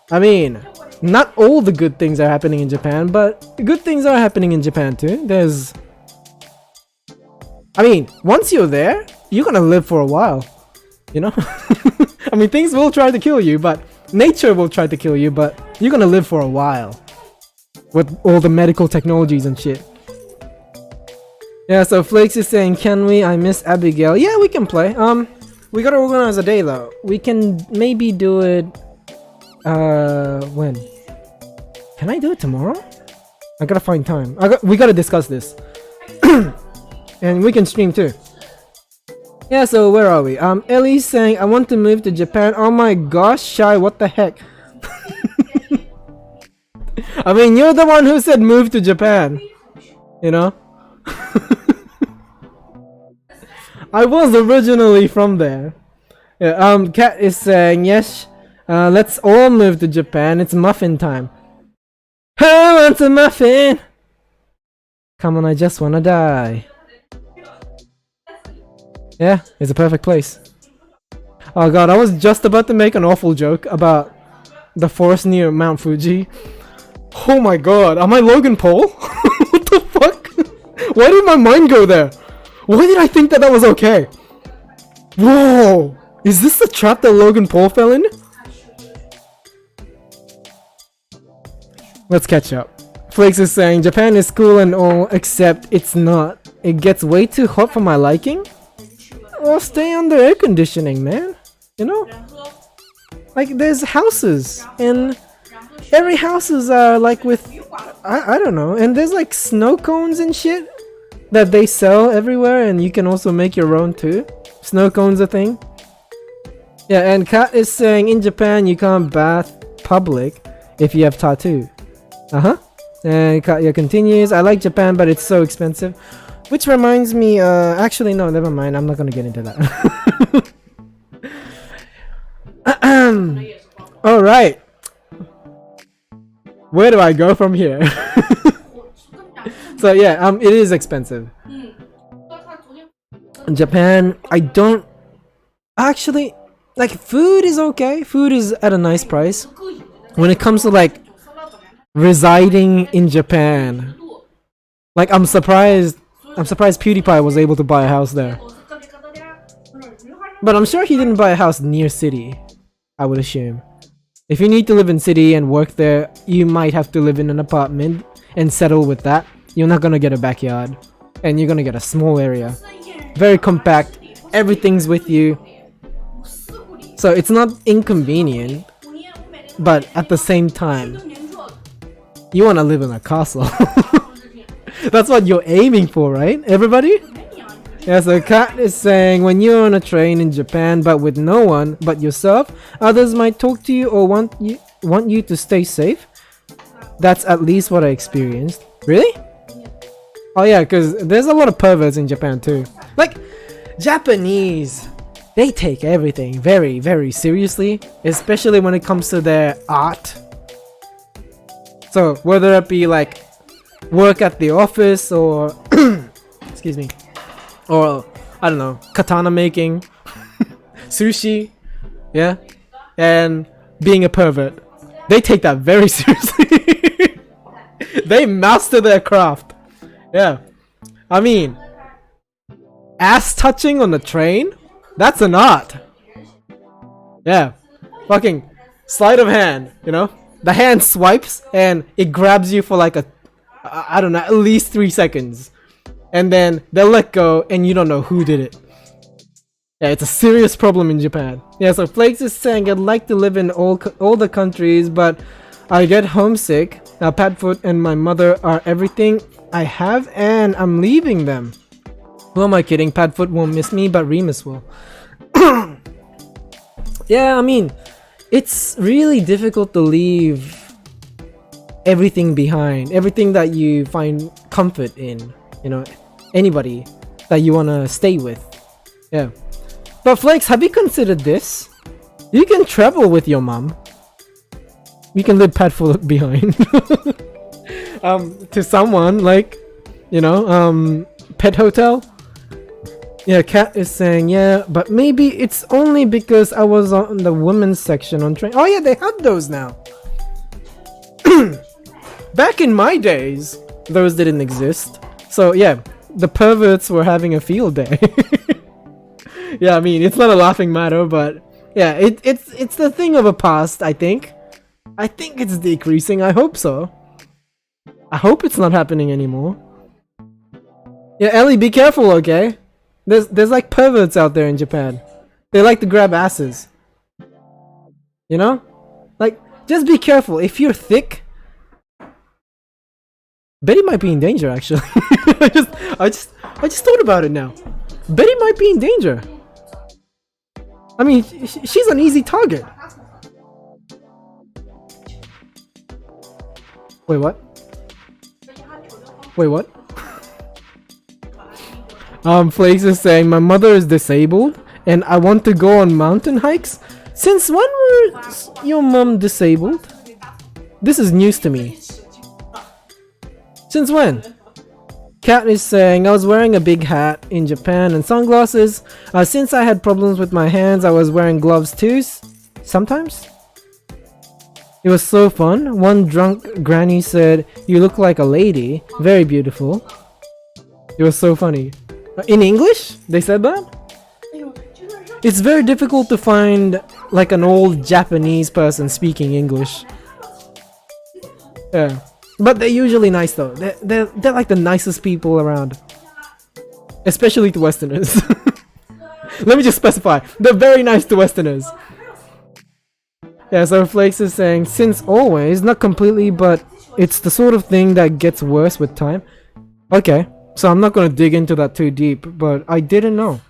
I mean, not all the good things are happening in Japan, but good things are happening in Japan too. There's... I mean, once you're there, you're gonna live for a while. You know? I mean, things will try to kill you, but... Nature will try to kill you, but you're gonna live for a while. With all the medical technologies and shit. Yeah, so Flakes is saying, can we? I miss Abigail. Yeah, we can play. We gotta organize a day though. We can maybe do it... when? Can I do it tomorrow? I gotta find time. We gotta discuss this. And we can stream too. Yeah, so where are we? Ellie's saying, I want to move to Japan. Oh my gosh, Shy, what the heck? I mean, you're the one who said move to Japan. You know? I was originally from there. Yeah, Kat is saying, yes, let's all move to Japan. It's muffin time. Who wants a muffin? Come on, I just wanna die. Yeah, it's a perfect place. Oh god, I was just about to make an awful joke about the forest near Mount Fuji. Oh my god, am I Logan Paul? What the fuck? Why did my mind go there? Why did I think that was okay? Whoa! Is this the trap that Logan Paul fell in? Let's catch up. Flakes is saying, Japan is cool and all, except it's not. It gets way too hot for my liking. Well, stay under air conditioning, man. You know? Like, there's houses, and Every house is like with I don't know, and there's like snow cones and shit that they sell everywhere, and you can also make your own too. Snow cones a thing. Yeah, and Kat is saying in Japan you can't bath public if you have tattoo. And Katya continues, I like Japan, but it's so expensive. Which reminds me, actually no, never mind, I'm not gonna get into that. Alright. Where do I go from here? So yeah, it is expensive. In Japan, I don't actually like food is okay. Food is at a nice price. When it comes to like residing in Japan, like I'm surprised PewDiePie was able to buy a house there. But I'm sure he didn't buy a house near city, I would assume. If you need to live in city and work there, you might have to live in an apartment and settle with that. You're not gonna get a backyard, and you're gonna get a small area. Very compact, everything's with you. So it's not inconvenient, but at the same time, you wanna live in a castle. That's what you're aiming for, right, everybody? Yeah, so Kat is saying, when you're on a train in Japan but with no one but yourself, others might talk to you or want you to stay safe. That's at least what I experienced. Really? Oh yeah, because there's a lot of perverts in Japan too. Like, Japanese, they take everything very, very seriously, especially when it comes to their art. So whether it be like work at the office or excuse me, or I don't know, katana making, sushi, yeah, and being a pervert, they take that very seriously. They master their craft. Yeah, I mean, ass touching on the train, that's an art. Yeah, fucking sleight of hand, you know, the hand swipes and it grabs you for like I don't know, at least 3 seconds. And then they'll let go and you don't know who did it. Yeah, it's a serious problem in Japan. Yeah, so Flakes is saying, I'd like to live in all the countries, but I get homesick. Now Padfoot and my mother are everything I have and I'm leaving them. Who am I kidding? Padfoot won't miss me, but Remus will. Yeah, I mean, it's really difficult to leave everything behind. Everything that you find comfort in. You know, anybody that you want to stay with. Yeah. But Flakes, have you considered this? You can travel with your mom. You can leave Padfoot behind. To someone like, you know, pet hotel. Yeah, Kat is saying, yeah, but maybe it's only because I was on the women's section on train. Oh yeah, they have those now. Back in my days, those didn't exist. So yeah, the perverts were having a field day. Yeah, I mean, it's not a laughing matter, but yeah, it's the thing of a past, I think. I think it's decreasing. I hope so. I hope it's not happening anymore. Yeah, Ellie, be careful, okay? There's like perverts out there in Japan. They like to grab asses. You know? Like, just be careful. If you're thick, Betty might be in danger, actually. I just thought about it now. Betty might be in danger. I mean, she's an easy target. Wait, what? Wait, what? Flakes is saying, my mother is disabled and I want to go on mountain hikes. Since when was your mom disabled? This is news to me. Since when? Kat is saying, I was wearing a big hat in Japan and sunglasses. Since I had problems with my hands, I was wearing gloves too. Sometimes. It was so fun. One drunk granny said, you look like a lady. Very beautiful. It was so funny. In English? They said that? It's very difficult to find like an old Japanese person speaking English. Yeah. But they're usually nice though. They're like the nicest people around. Especially to Westerners. Let me just specify. They're very nice to Westerners. Yeah, so Flakes is saying, since always, not completely, but it's the sort of thing that gets worse with time. Okay, so I'm not gonna dig into that too deep, but I didn't know.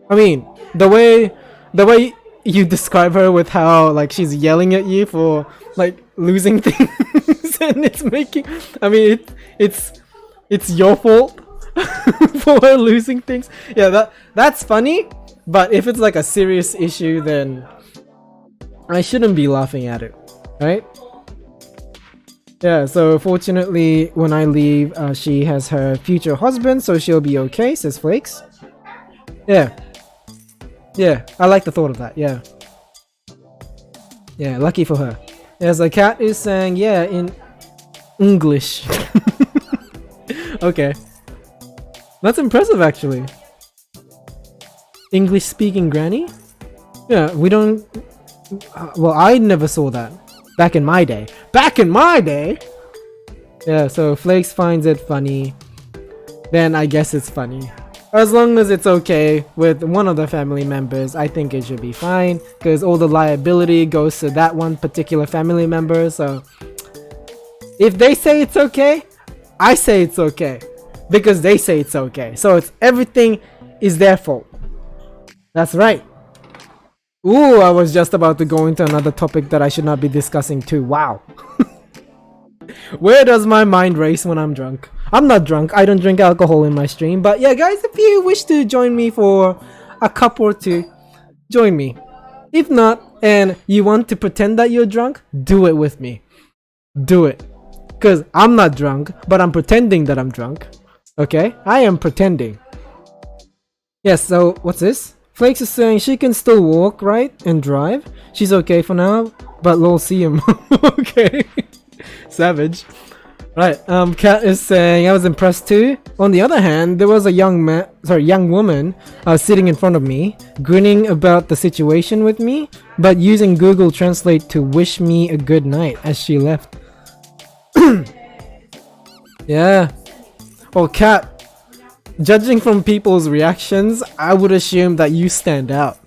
I mean, the way you describe her with how like she's yelling at you for like losing things and it's making, I mean it's your fault for her losing things. Yeah, that's funny, but if it's like a serious issue, then I shouldn't be laughing at it, right? Yeah, so fortunately when I leave, she has her future husband, so she'll be okay, says Flakes. Yeah. Yeah, I like the thought of that, yeah. Yeah, lucky for her. Yeah, so Cat is saying, yeah, in English. Okay. That's impressive, actually. English speaking granny? Yeah, we don't... well, I never saw that. Back in my day. Back in my day! Yeah, so Flakes finds it funny. Then I guess it's funny. As long as it's okay with one of the family members, I think it should be fine. Because all the liability goes to that one particular family member, so... if they say it's okay, I say it's okay. Because they say it's okay. So it's everything is their fault. That's right. Ooh, I was just about to go into another topic that I should not be discussing too. Wow. Where does my mind race when I'm drunk? I'm not drunk. I don't drink alcohol in my stream. But yeah, guys, if you wish to join me for a cup or two, join me. If not, and you want to pretend that you're drunk, do it with me. Do it. Because I'm not drunk, but I'm pretending that I'm drunk. Okay? I am pretending. Yes, so what's this? Flakes is saying she can still walk, right? And drive. She's okay for now, but lol, see him. Okay. Savage. Right, Kat is saying I was impressed too. On the other hand, there was a young woman sitting in front of me, grinning about the situation with me, but using Google Translate to wish me a good night as she left. Yeah. Well, Kat, judging from people's reactions, I would assume that you stand out.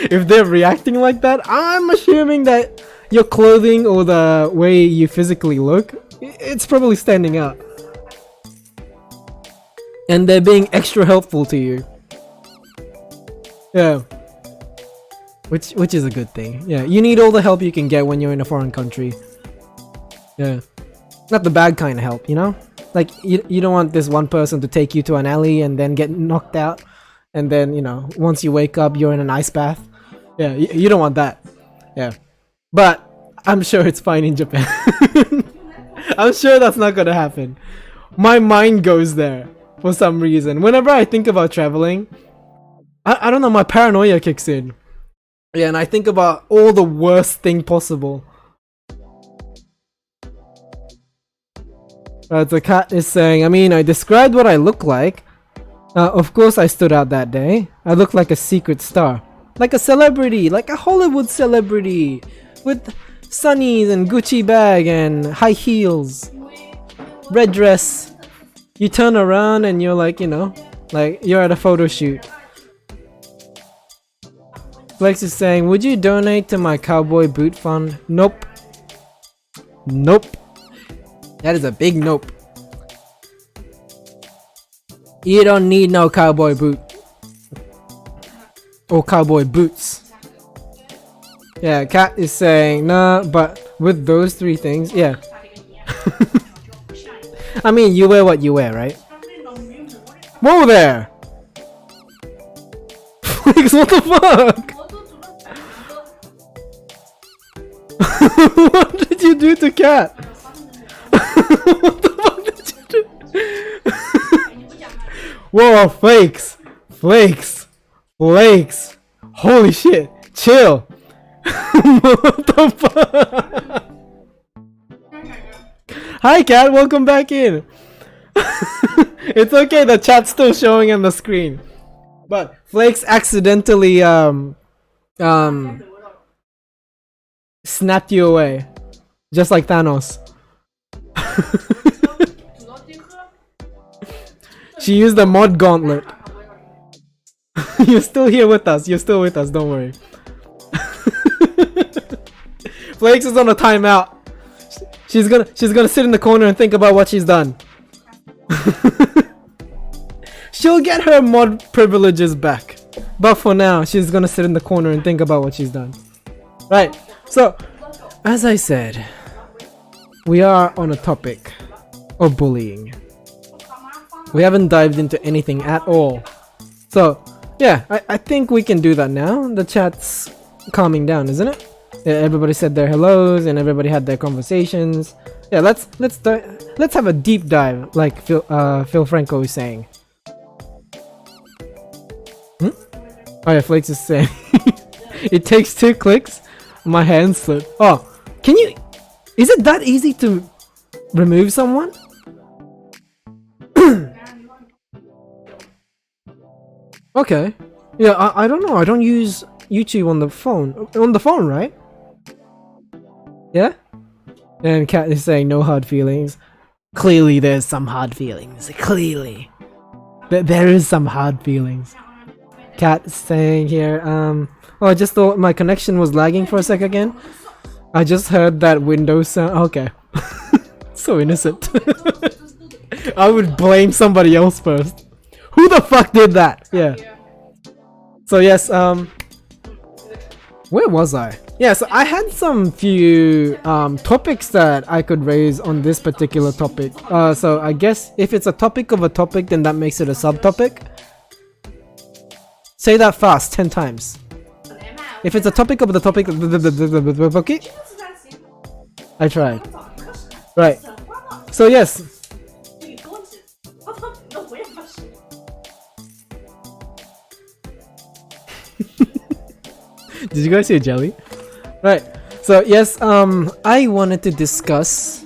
If they're reacting like that, I'm assuming that your clothing or the way you physically look, it's probably standing out. And they're being extra helpful to you. Yeah. Which is a good thing. Yeah, you need all the help you can get when you're in a foreign country. Yeah. Not the bad kind of help, you know? Like, you don't want this one person to take you to an alley and then get knocked out. And then, you know, once you wake up, you're in an ice bath. Yeah, you don't want that. Yeah. But I'm sure it's fine in Japan. I'm sure that's not gonna happen. My mind goes there for some reason. Whenever I think about traveling, I don't know, my paranoia kicks in. Yeah, and I think about all the worst thing possible. The cat is saying, I mean, I described what I look like. Of course I stood out that day. I looked like a secret star. Like a celebrity, like a Hollywood celebrity. With sunnies and Gucci bag and high heels. Red dress. You turn around and you're like, you know, like you're at a photo shoot. Flex is saying, would you donate to my cowboy boot fund? Nope. Nope. That is a big nope. You don't need no cowboy boot. Or cowboy boots. Yeah, Kat is saying, nah, but with those three things, yeah. I mean, you wear what you wear, right? Whoa there! What the fuck? What did you do to Kat? What the fuck did you do? Whoa, flakes! Flakes! Flakes! Holy shit! Chill! What the fuck? Hi Kat, welcome back in! It's okay, the chat's still showing on the screen. But Flakes accidentally snapped you away. Just like Thanos. She used the mod gauntlet. You're still here with us. You're still with us. Don't worry. Flakes is on a timeout. She's gonna sit in the corner and think about what she's done. She'll get her mod privileges back, but for now, she's gonna sit in the corner and think about what she's done. Right. So, as I said, we are on a topic of bullying. We haven't dived into anything at all. So, yeah, I think we can do that now. The chat's calming down, isn't it? Yeah, everybody said their hellos and everybody had their conversations. Yeah, let's have a deep dive, like Phil Franco is saying. Oh yeah, Flakes is saying it takes 2 clicks. My hand slipped. Oh, can you? Is it that easy to remove someone? Okay. Yeah, I don't know. I don't use YouTube on the phone. On the phone, right? Yeah? And Kat is saying no hard feelings. Clearly there's some hard feelings. Clearly. There is some hard feelings. Kat is saying here, oh, I just thought my connection was lagging for a sec again. I just heard that Windows sound. Okay. So innocent. I would blame somebody else first. Who the fuck did that? Yeah. So yes, where was I? Yeah, so I had some few topics that I could raise on this particular topic. So I guess if it's a topic of a topic, then that makes it a subtopic. Say that fast 10 times. If it's a topic of the topic, okay? I tried. Right. So yes. Did you guys see a jelly? Right. So yes, I wanted to discuss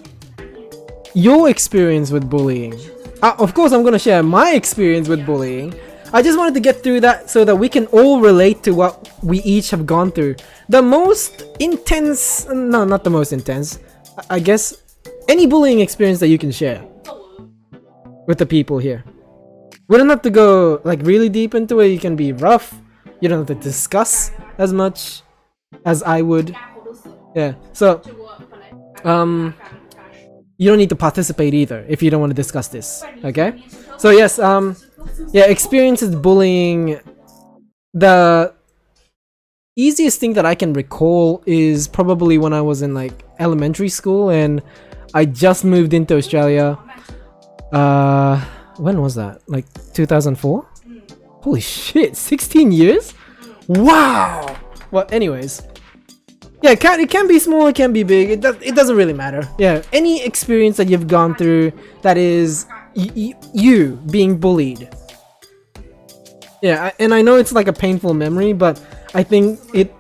your experience with bullying. Of course, I'm gonna share my experience with bullying. I just wanted to get through that so that we can all relate to what we each have gone through. The most intense, no, not the most intense. I guess any bullying experience that you can share with the people here. We don't have to go like really deep into it. You can be rough. You don't have to discuss as much as I would. Yeah. So, you don't need to participate either if you don't want to discuss this. Okay. So yes. Yeah. Experiences bullying. The easiest thing that I can recall is probably when I was in like elementary school and I just moved into Australia. When was that? Like 2004? Holy shit, 16 years? Wow! Well, anyways. Yeah, it can be small, it can be big, it doesn't really matter. Yeah, any experience that you've gone through that is you being bullied. Yeah, and I know it's like a painful memory, but I think it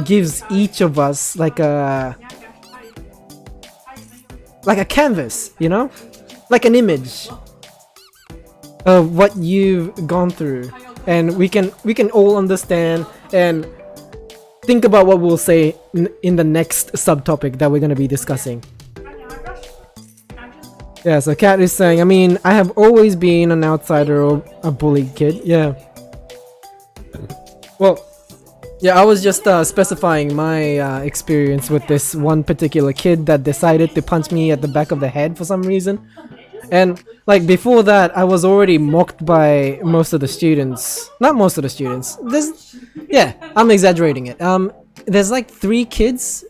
gives each of us like a canvas, you know? Like an image of what you've gone through, and we can all understand and think about what we'll say in the next subtopic that we're going to be discussing. Yeah, so Kat is saying, I mean, I have always been an outsider or a bullied kid. Yeah. Well, yeah, I was just specifying my experience with this one particular kid that decided to punch me at the back of the head for some reason. And like before that, I was already mocked by most of the students. Not most of the students. Yeah, I'm exaggerating it. There's like 3 kids.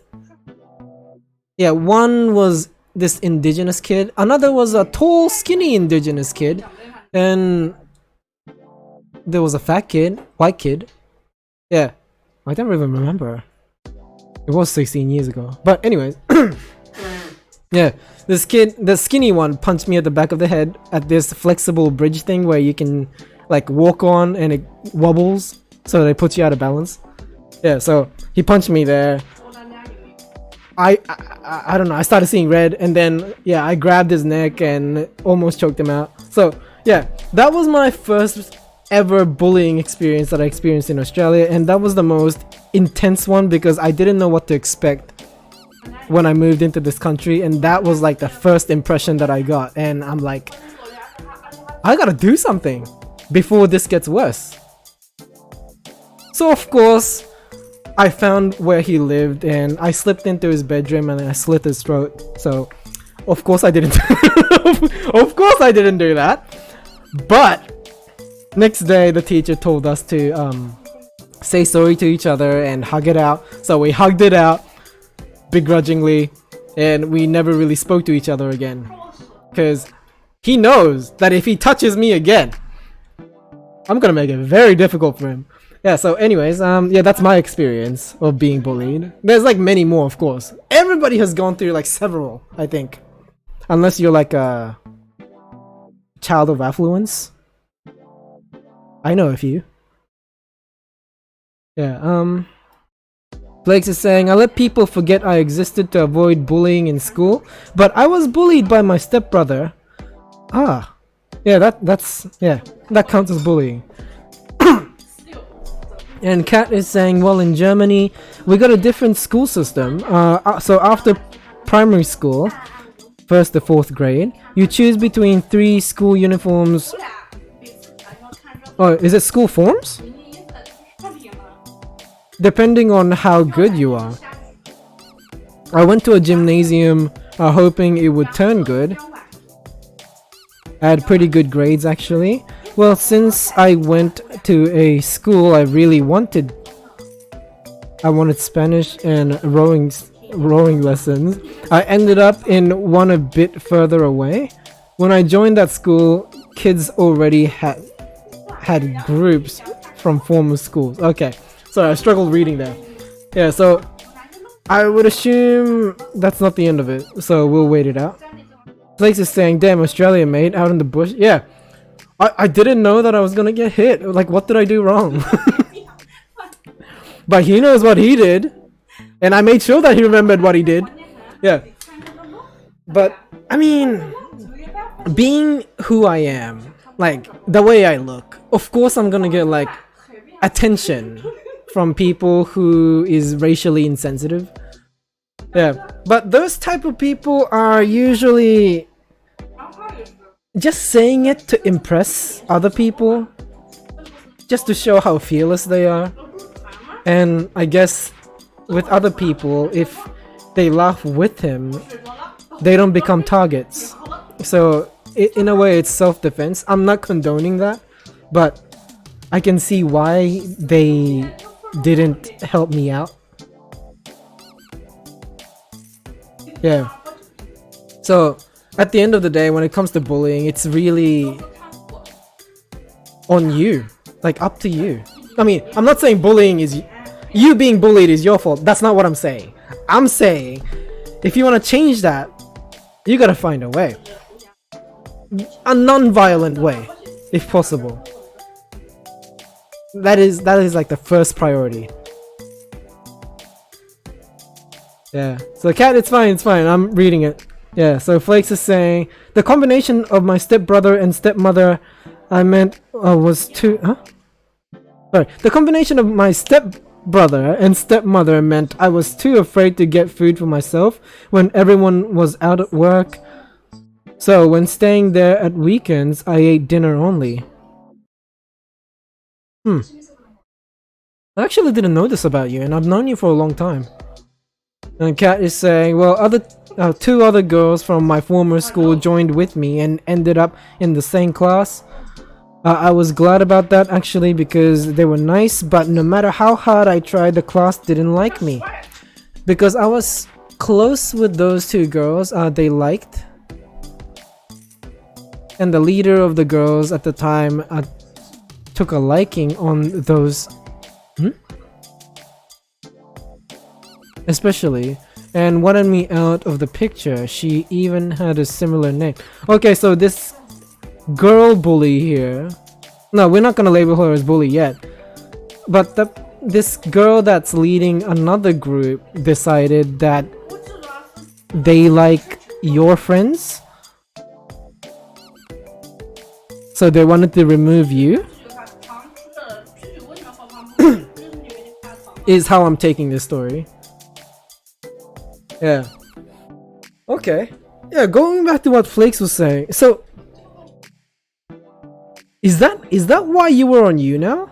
Yeah, one was this indigenous kid. Another was a tall, skinny indigenous kid. And there was a fat kid, white kid. Yeah, I don't even remember. It was 16 years ago. But anyways. Yeah, this kid, the skinny one, punched me at the back of the head at this flexible bridge thing where you can like walk on and it wobbles so they put you out of balance. Yeah, so he punched me there. I don't know, I started seeing red, and then yeah, I grabbed his neck and almost choked him out. So yeah, that was my first ever bullying experience that I experienced in Australia, and that was the most intense one because I didn't know what to expect when I moved into this country, and that was like the first impression that I got, and I'm like, I gotta do something before this gets worse. So of course, I found where he lived and I slipped into his bedroom and I slit his throat. So, of course I didn't. Of course I didn't do that. But next day, the teacher told us to say sorry to each other and hug it out. So we hugged it out begrudgingly, and we never really spoke to each other again. Because he knows that if he touches me again, I'm gonna make it very difficult for him. Yeah, so anyways, yeah, that's my experience of being bullied. There's like many more, of course. Everybody has gone through like several, I think. Unless you're like a child of affluence. I know a few. Yeah, Flakes is saying, I let people forget I existed to avoid bullying in school, but I was bullied by my stepbrother. Ah. Yeah, that counts as bullying. And Kat is saying, well, in Germany, we got a different school system. So after primary school, 1st to 4th grade, you choose between 3 school uniforms. Oh, is it school forms? Depending on how good you are. I went to a gymnasium hoping it would turn good. I had pretty good grades actually. Well, since I went to a school I wanted Spanish and rowing lessons, I ended up in one a bit further away. When I joined that school, kids already had groups from former schools. Okay, sorry, I struggled reading there. Yeah, so I would assume that's not the end of it, so we'll wait it out. Flakes is saying, damn, Australia, mate, out in the bush. Yeah, I didn't know that I was gonna get hit. Like, what did I do wrong? But he knows what he did, and I made sure that he remembered what he did. Yeah. But, I mean, being who I am, like, the way I look, of course I'm gonna get, like, attention from people who is racially insensitive. Yeah, but those type of people are usually just saying it to impress other people, just to show how fearless they are. And I guess with other people, if they laugh with him, they don't become targets. So in a way it's self-defense. I'm not condoning that, but I can see why they didn't help me out. Yeah. So at the end of the day, when it comes to bullying, it's really on you. Like, up to you. I mean, I'm not saying bullying is... You being bullied is your fault. That's not what I'm saying. I'm saying, if you want to change that, you gotta find a way. A non-violent way, if possible. That is like the first priority. Yeah. So Cat, it's fine, I'm reading it. Yeah, so Flakes is saying, the combination of my stepbrother and stepmother I meant was too... Huh? Sorry. The combination of my stepbrother and stepmother meant I was too afraid to get food for myself when everyone was out at work. So when staying there at weekends, I ate dinner only. I actually didn't know this about you, and I've known you for a long time. And Kat is saying, well, two other girls from my former school joined with me and ended up in the same class. I was glad about that actually because they were nice, but no matter how hard I tried, the class didn't like me. Because I was close with those two girls they liked. And the leader of the girls at the time took a liking on those... especially, and wanted me out of the picture. She even had a similar name. Okay, so this girl bully here, no, we're not gonna label her as bully yet, but this girl that's leading another group decided that they like your friends, so they wanted to remove you. Is how I'm taking this story. Yeah. Okay. Yeah, going back to what Flakes was saying. So, is that why you were on you now?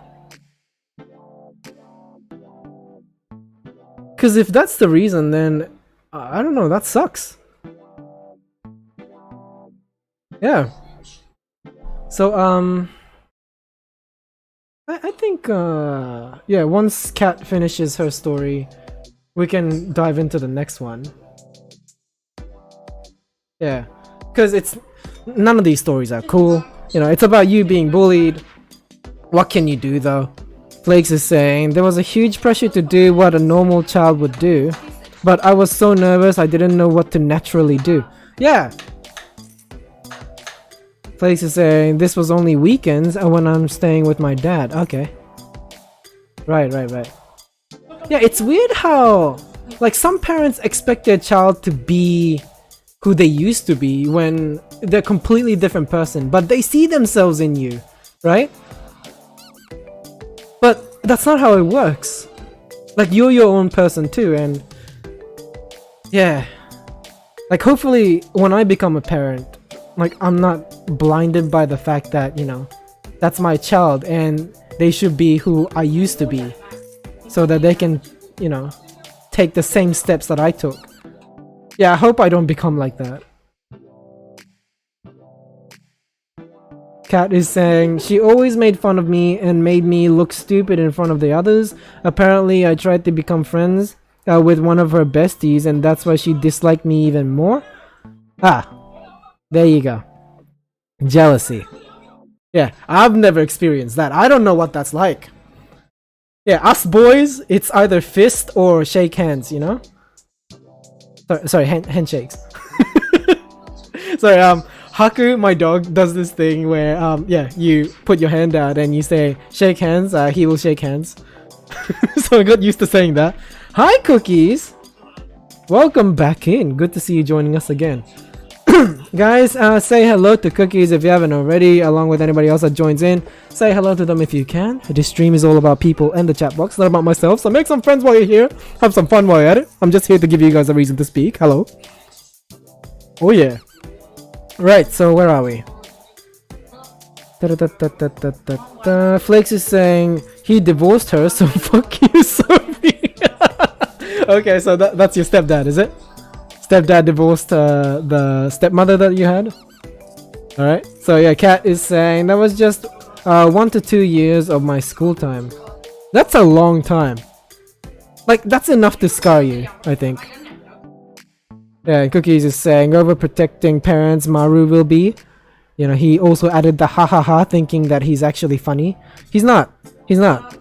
because if that's the reason, then I don't know, that sucks. Yeah. So I think yeah, once Kat finishes her story, we can dive into the next one. Yeah, because it's none of these stories are cool. You know, it's about you being bullied. What can you do though? Flakes is saying there was a huge pressure to do what a normal child would do, but I was so nervous I didn't know what to naturally do. Yeah. Flakes is saying this was only weekends and when I'm staying with my dad. Okay. Right. Yeah, it's weird how like some parents expect their child to be who they used to be when they're a completely different person, but they see themselves in you, right? But that's not how it works. Like, you're your own person too, and yeah. Like, hopefully when I become a parent, like, I'm not blinded by the fact that, you know, that's my child and they should be who I used to be, so that they can, you know, take the same steps that I took. Yeah, I hope I don't become like that. Kat is saying, she always made fun of me and made me look stupid in front of the others. Apparently, I tried to become friends with one of her besties, and that's why she disliked me even more. Ah, there you go. Jealousy. Yeah, I've never experienced that. I don't know what that's like. Yeah, us boys, it's either fist or shake hands, you know? Sorry, handshakes. Sorry, Haku, my dog, does this thing where, yeah, you put your hand out and you say, shake hands, he will shake hands. So I got used to saying that. Hi, Cookies! Welcome back in. Good to see you joining us again. Guys, say hello to Cookies if you haven't already, along with anybody else that joins in. Say hello to them if you can. This stream is all about people and the chat box, not about myself, so make some friends while you're here. Have some fun while you're at it. I'm just here to give you guys a reason to speak. Hello. Oh yeah. Right, so where are we? Flakes is saying he divorced her, so fuck you, Sophie. Okay, so that's your stepdad, is it? Stepdad divorced the stepmother that you had? Alright, so yeah, Kat is saying that was just 1 to 2 years of my school time. That's a long time. Like, that's enough to scar you, I think. Yeah, Cookies is saying overprotecting parents Maru will be. You know, he also added the ha ha ha, thinking that he's actually funny. He's not. He's not.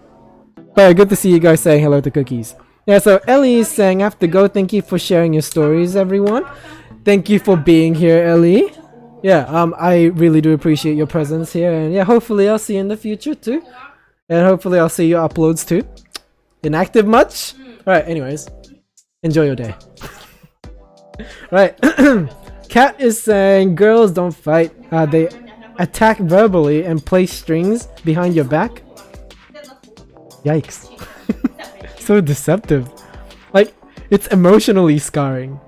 But good to see you guys saying hello to Cookies. Yeah, so Ellie is saying, I have to go. Thank you for sharing your stories, everyone. Thank you for being here, Ellie. Yeah, I really do appreciate your presence here. And yeah, hopefully I'll see you in the future too. And hopefully I'll see your uploads too. Inactive much? Alright, anyways. Enjoy your day. Right. Kat is saying, girls don't fight. They attack verbally and play strings behind your back. Yikes. So deceptive. Like, it's emotionally scarring.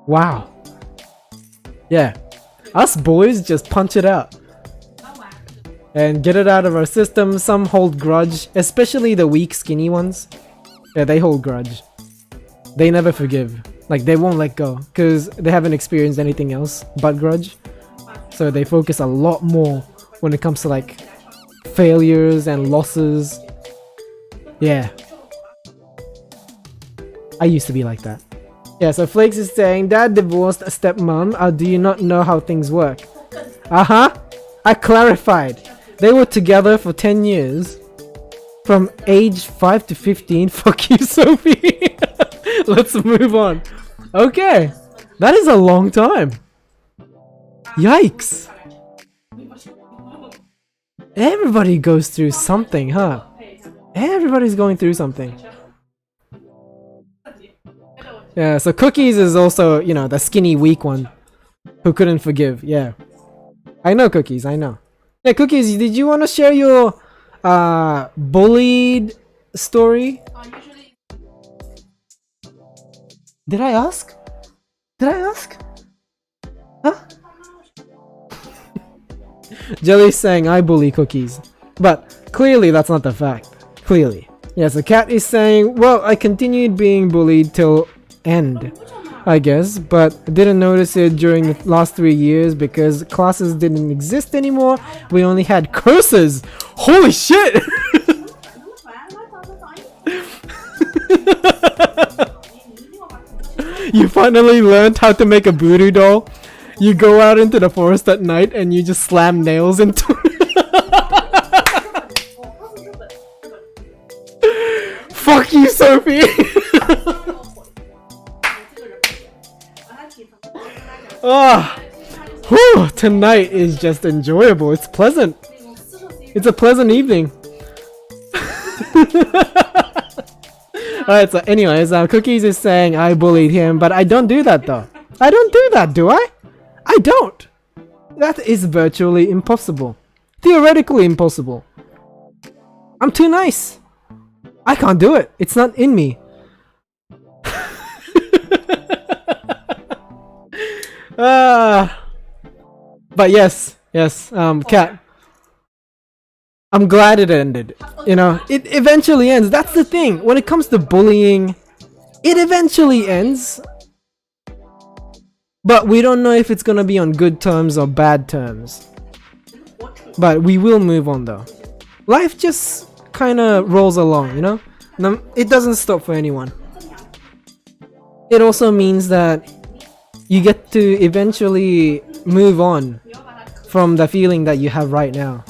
Wow. Yeah. Us boys just punch it out. And get it out of our system. Some hold grudge, especially the weak, skinny ones. Yeah, they hold grudge. They never forgive. Like, they won't let go because they haven't experienced anything else but grudge. So they focus a lot more when it comes to like failures and losses. Yeah. I used to be like that. Yeah, so Flakes is saying, Dad divorced a stepmom. Do you not know how things work? Uh-huh. I clarified. They were together for 10 years. From age 5 to 15. Fuck you, Sophie. Let's move on. Okay. That is a long time. Yikes. Everybody goes through something, huh? Everybody's going through something. Yeah, so Cookies is also, you know, the skinny weak one who couldn't forgive. Yeah. I know, Cookies, I know. Yeah, Cookies, did you want to share your bullied story? Did I ask? Did I ask? Huh? Jelly's saying I bully Cookies. But clearly that's not the fact. Clearly. Yeah, so Cat is saying, well, I continued being bullied till end, I guess, but didn't notice it during the last 3 years because classes didn't exist anymore. We only had curses. Holy shit! You finally learned how to make a voodoo doll. You go out into the forest at night and you just slam nails into Fuck you, Sophie! Ah, whew, tonight is just enjoyable. It's pleasant. It's a pleasant evening. Alright, so anyways, Cookies is saying I bullied him, but I don't do that though. I don't do that, do I? I don't. That is virtually impossible. Theoretically impossible. I'm too nice. I can't do it. It's not in me. But yes, Cat. I'm glad it ended. You know, it eventually ends. That's the thing. When it comes to bullying, it eventually ends. But we don't know if it's gonna be on good terms or bad terms. But we will move on though. Life just kinda rolls along, you know? It doesn't stop for anyone. It also means that you get to eventually move on from the feeling that you have right now.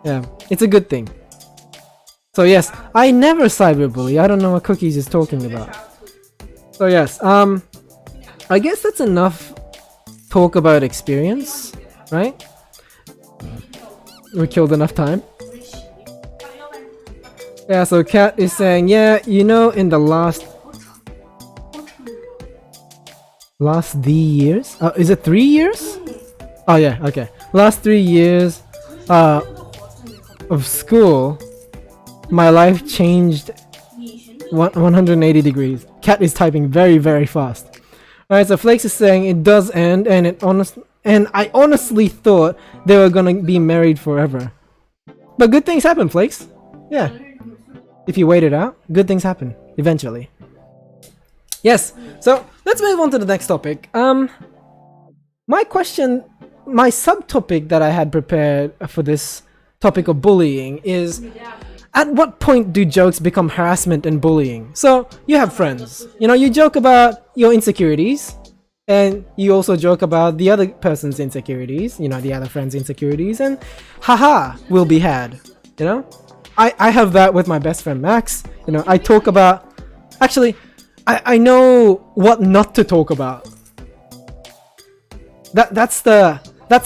Yeah, it's a good thing. So yes, I never cyberbully. I don't know what Cookies is talking about. So yes, I guess that's enough talk about experience, right? We killed enough time. Yeah, so Cat is saying, yeah, you know, in the last the years? Is it 3 years? Oh yeah, okay. Last 3 years of school, my life changed 180 degrees. Cat is typing very, very fast. Alright, so Flakes is saying it does end, and I honestly thought they were gonna be married forever. But good things happen, Flakes. Yeah. If you wait it out, good things happen eventually. Yes. So let's move on to the next topic. My subtopic that I had prepared for this topic of bullying is, at what point do jokes become harassment and bullying? So you have friends, you know, you joke about your insecurities, and you also joke about the other person's insecurities, you know, the other friend's insecurities, and haha will be had, you know. I have that with my best friend Max. You know, I talk about, actually I know what not to talk about. That's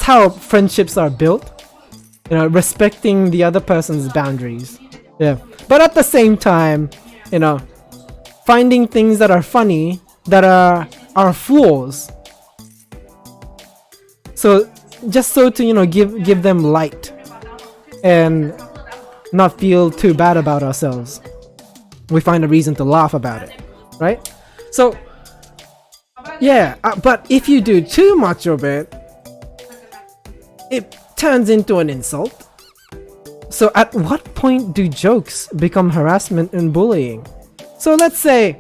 how friendships are built. You know, respecting the other person's boundaries. Yeah. But at the same time, you know, finding things that are funny that are flaws. So just so to, you know, give them light and not feel too bad about ourselves. We find a reason to laugh about it, right? So yeah, but if you do too much of it, it turns into an insult. So at what point do jokes become harassment and bullying? So let's say,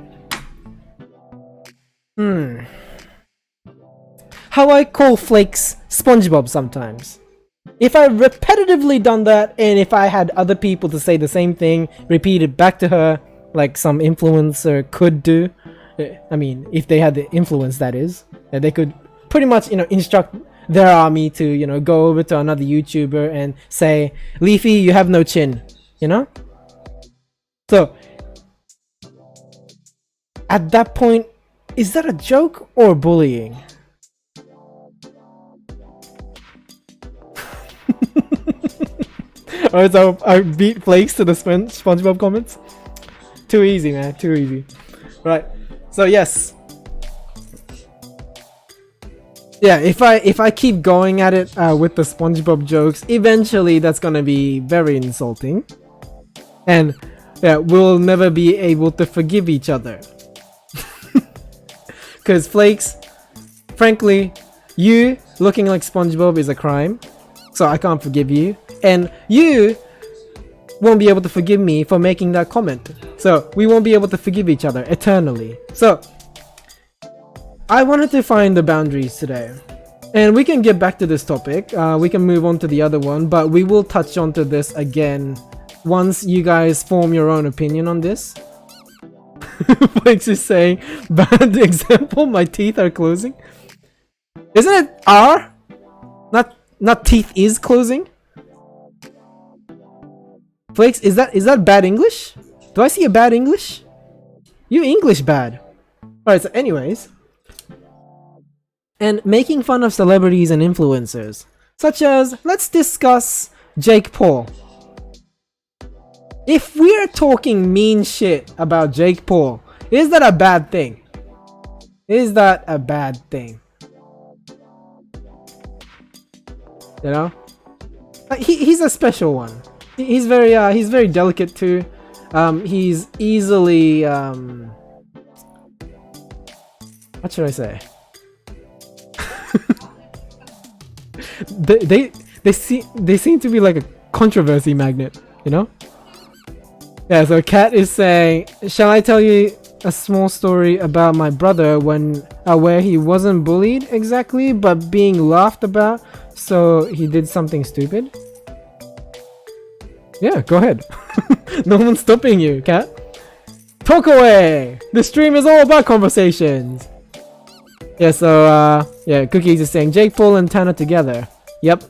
how I call Flakes SpongeBob sometimes. If I repetitively done that, and if I had other people to say the same thing, repeated back to her, like some influencer could do, I mean, if they had the influence, that is, they could pretty much, you know, instruct their army to, you know, go over to another YouTuber and say, Leafy, you have no chin, you know? So, at that point, is that a joke or bullying? Alright, so I beat Flakes to the SpongeBob comments. Too easy, man. Too easy. Right. So yes. Yeah, if I keep going at it with the SpongeBob jokes, eventually that's gonna be very insulting. And yeah, we'll never be able to forgive each other. Because Flakes, frankly, you looking like SpongeBob is a crime. So I can't forgive you. And you won't be able to forgive me for making that comment. So we won't be able to forgive each other eternally. So I wanted to find the boundaries today. And we can get back to this topic. We can move on to the other one, but we will touch onto this again once you guys form your own opinion on this. Like she's saying, bad example, my teeth are closing. Isn't it R? Not teeth is closing? Flakes, is that bad English? Do I see a bad English? You English bad. Alright, so anyways. And making fun of celebrities and influencers. Such as, let's discuss Jake Paul. If we're talking mean shit about Jake Paul, is that a bad thing? Is that a bad thing? You know? He's a special one. He's very delicate too. He's easily what should I say? they seem to be like a controversy magnet, you know? Yeah, so Kat is saying, shall I tell you a small story about my brother when where he wasn't bullied exactly, but being laughed about, so he did something stupid? Yeah, go ahead. No one's stopping you, Kat. Talk away! The stream is all about conversations. Yeah, so yeah, Cookies is saying Jake Paul and Tana together. Yep.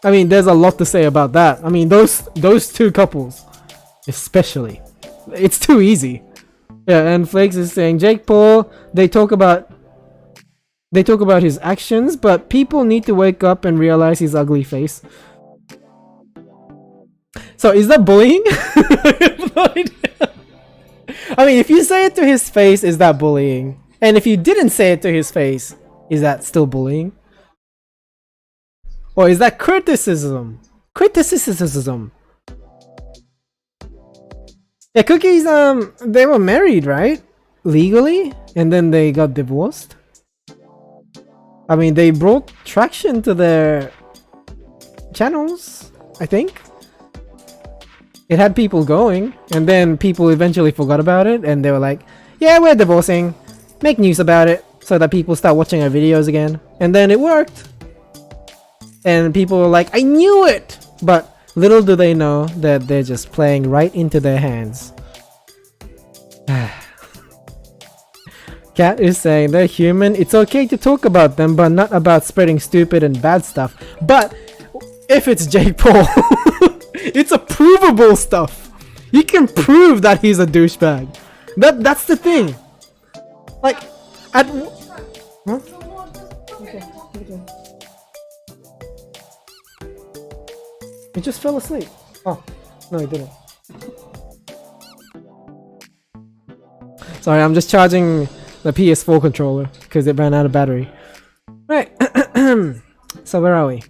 I mean, there's a lot to say about that. I mean, those two couples, especially, it's too easy. Yeah, and Flakes is saying Jake Paul. They talk about his actions, but people need to wake up and realize his ugly face. So is that bullying? I have no idea. I mean, if you say it to his face, is that bullying? And if you didn't say it to his face, is that still bullying? Or is that criticism? Criticism. Yeah, Cookies, they were married, right? Legally? And then they got divorced? I mean, they brought traction to their channels, I think. It had people going, and then people eventually forgot about it, and they were like, yeah, we're divorcing. Make news about it, so that people start watching our videos again. And then it worked. And people were like, I knew it! But little do they know that they're just playing right into their hands. Kat is saying they're human. It's okay to talk about them, but not about spreading stupid and bad stuff. But if it's Jake Paul, it's a provable stuff. You can prove that he's a douchebag. That's the thing. Like, at huh? Okay. He just fell asleep. Oh, no, he didn't. Sorry, I'm just charging the PS4 controller because it ran out of battery. Right. So where are we?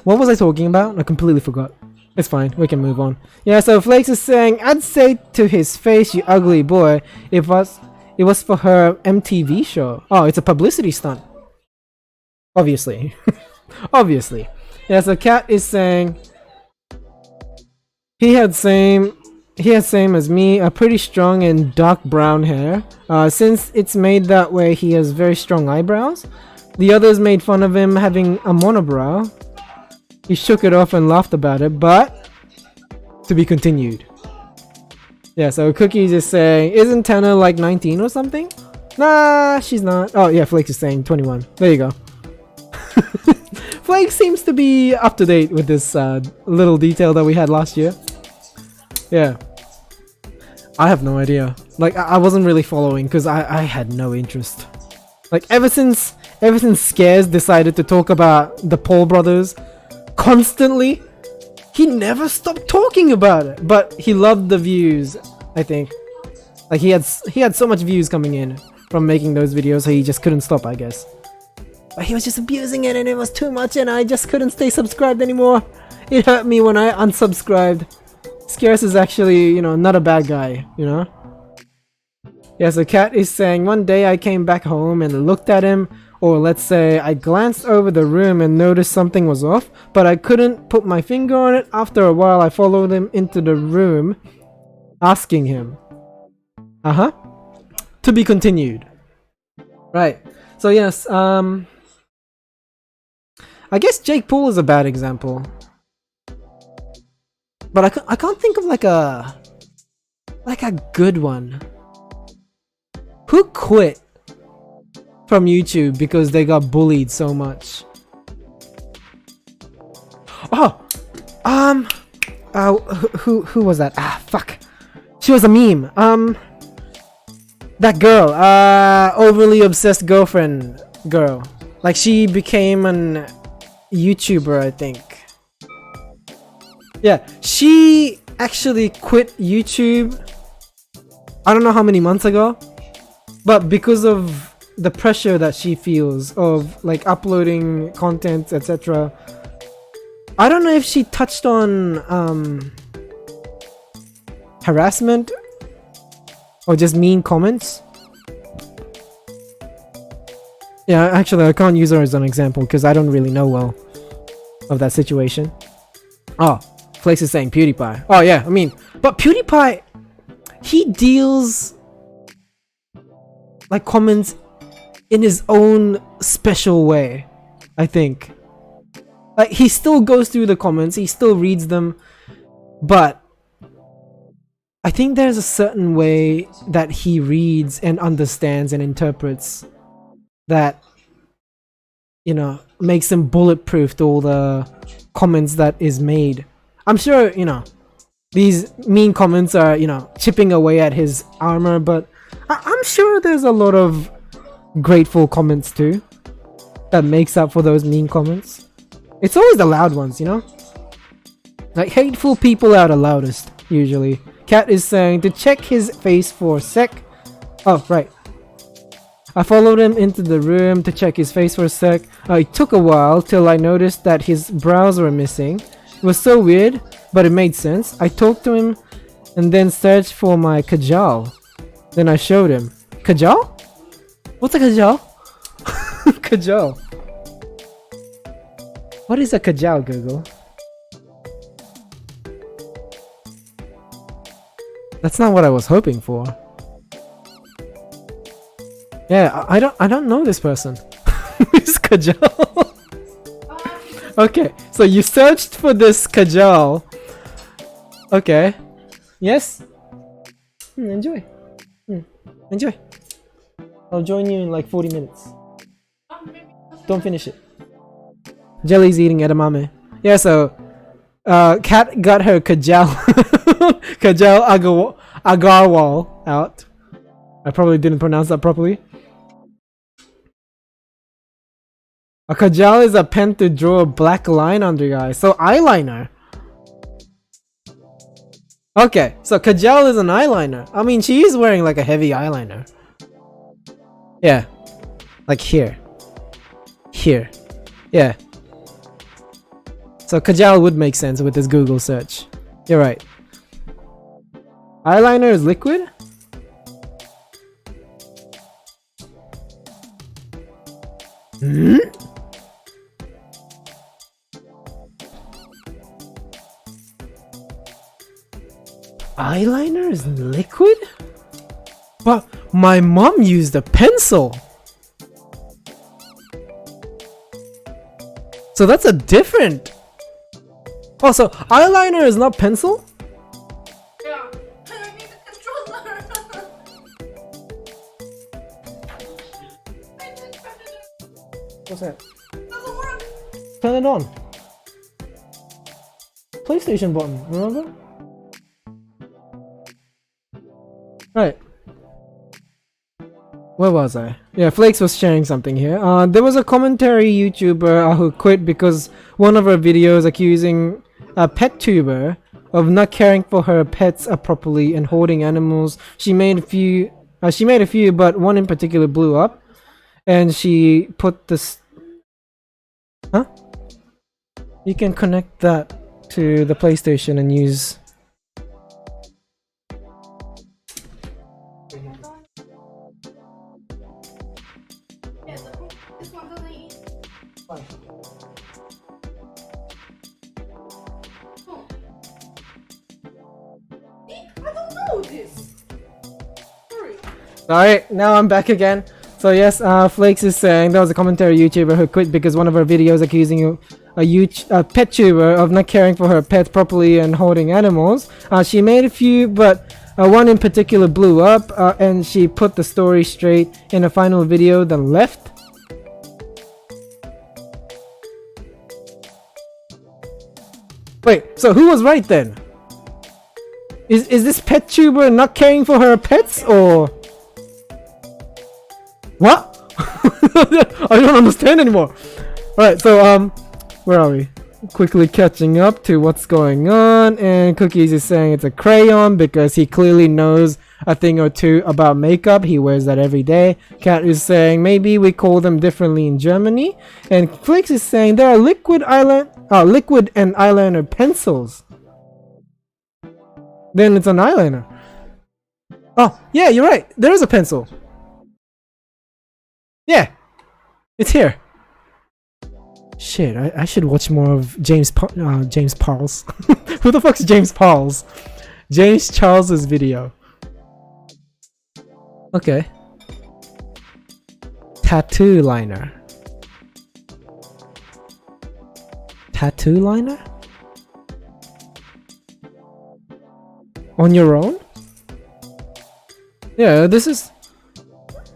What was I talking about? I completely forgot. It's fine, we can move on. Yeah, so Flakes is saying, I'd say to his face, you ugly boy, it was for her MTV show. Oh, it's a publicity stunt. Obviously. Obviously. Yeah, so Kat is saying he had same as me, a pretty strong and dark brown hair. Since it's made that way, he has very strong eyebrows. The others made fun of him having a monobrow. He shook it off and laughed about it, but to be continued. Yeah, so Cookies is saying, isn't Tana like 19 or something? Nah, she's not. Oh yeah, Flakes is saying 21. There you go. Flake seems to be up to date with this little detail that we had last year. Yeah. I have no idea. Like, I wasn't really following because I had no interest. Like, ever since Scares decided to talk about the Paul brothers constantly, he never stopped talking about it. But he loved the views, I think. Like, he had so much views coming in from making those videos, so he just couldn't stop, I guess. But he was just abusing it and it was too much and I just couldn't stay subscribed anymore. It hurt me when I unsubscribed. Scares is actually, you know, not a bad guy, you know? Yeah, so Kat is saying, one day I came back home and looked at him Or let's say I glanced over the room and noticed something was off, but I couldn't put my finger on it. After a while, I followed him into the room, asking him. To be continued. Right. So yes, I guess Jake Paul is a bad example. But I can't think of like a good one. Who quit from YouTube because they got bullied so much? Oh, who was that? Ah, fuck. She was a meme. That girl, overly obsessed girlfriend girl. Like she became an YouTuber, I think. Yeah, she actually quit YouTube. I don't know how many months ago, but because of the pressure that she feels of like uploading content, etc. I don't know if she touched on harassment or just mean comments. Yeah, actually I can't use her as an example because I don't really know well of that situation. Oh, Place is saying PewDiePie. Oh yeah, I mean, but PewDiePie, he deals like comments in his own special way, I think. Like he still goes through the comments, he still reads them, but I think there's a certain way that he reads and understands and interprets that, you know, makes him bulletproof to all the comments that is made. I'm sure, you know, these mean comments are, you know, chipping away at his armor, but I'm sure there's a lot of grateful comments too that makes up for those mean comments. It's always the loud ones, you know? Like hateful people are the loudest, usually. Cat is saying to check his face for a sec. Oh, right. I followed him into the room to check his face for a sec. It took a while till I noticed that his brows were missing. It was so weird, but it made sense. I talked to him and then searched for my kajal. Then I showed him. Kajal? What's a kajal? Kajal. What is a kajal, Google? That's not what I was hoping for. Yeah, I don't know this person. Who's Kajal? Okay, so you searched for this Kajal. Okay. Yes? Enjoy. Enjoy. I'll join you in like 40 minutes. Don't finish it. Jelly's eating edamame. Yeah, so Kat got her Kajal Kajal Agarwal out. I probably didn't pronounce that properly. A kajal is a pen to draw a black line under your eye. So eyeliner. Okay, so kajal is an eyeliner. I mean, she is wearing like a heavy eyeliner. Yeah. Like here. Here. Yeah. So kajal would make sense with this Google search. You're right. Eyeliner is liquid? Hmm? Eyeliner is liquid? But my mom used a pencil. So that's a different. Oh, so eyeliner is not pencil? Yeah. I need the controller. What's that? Doesn't work. Turn it on. PlayStation button, remember? Right. Where was I? Yeah, Flakes was sharing something here. There was a commentary YouTuber who quit because one of her videos accusing a pet tuber of not caring for her pets properly and hoarding animals. She made a few, but one in particular blew up, and she put this. Huh? You can connect that to the PlayStation and use. Yeah, this one. this. Hurry. Alright, now I'm back again. So yes, Flakes is saying there was a commentary YouTuber who quit because one of her videos accusing a pet tuber of not caring for her pets properly and holding animals. She made a few, but one in particular blew up, and she put the story straight in a final video, then left. Wait, so who was right then? Is this pet tuber not caring for her pets, or what? I don't understand anymore. Alright, so where are we? Quickly catching up to what's going on, and Cookies is saying it's a crayon because he clearly knows a thing or two about makeup. He wears that every day. Cat is saying maybe we call them differently in Germany, and Flakes is saying there are liquid and eyeliner pencils. Then it's an eyeliner. Oh yeah, you're right. There is a pencil. Yeah, it's here. Shit, I should watch more of James Pauls. Who the fuck's James Pauls? James Charles's video. Okay. Tattoo liner. Tattoo liner? On your own? Yeah, this is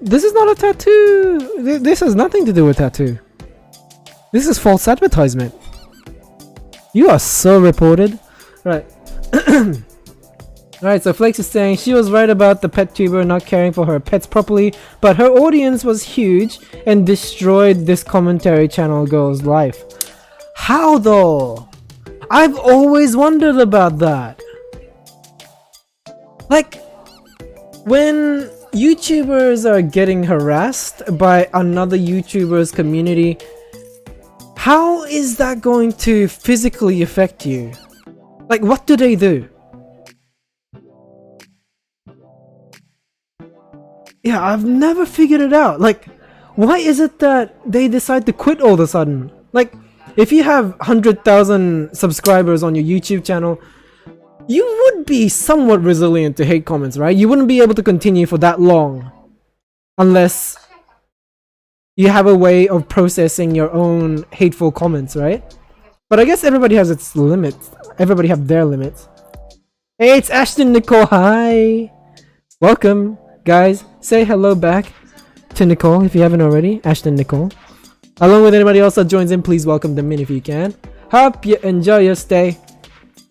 not a tattoo. This has nothing to do with tattoo. This is false advertisement. You are so reported. Right. Alright, so Flakes is saying she was right about the pet tuber not caring for her pets properly, but her audience was huge and destroyed this commentary channel girl's life. How though? I've always wondered about that. Like, when YouTubers are getting harassed by another YouTuber's community, how is that going to physically affect you? Like, what do they do? Yeah, I've never figured it out. Like, why is it that they decide to quit all of a sudden? Like, if you have 100,000 subscribers on your YouTube channel, you would be somewhat resilient to hate comments, right? You wouldn't be able to continue for that long unless you have a way of processing your own hateful comments, right? But I guess everybody has its limits. Everybody have their limits. Hey, it's Ashton Nicole. Hi. Welcome, guys. Say hello back to Nicole if you haven't already. Ashton Nicole. Along with anybody else that joins in, please welcome them in if you can. Hope you enjoy your stay.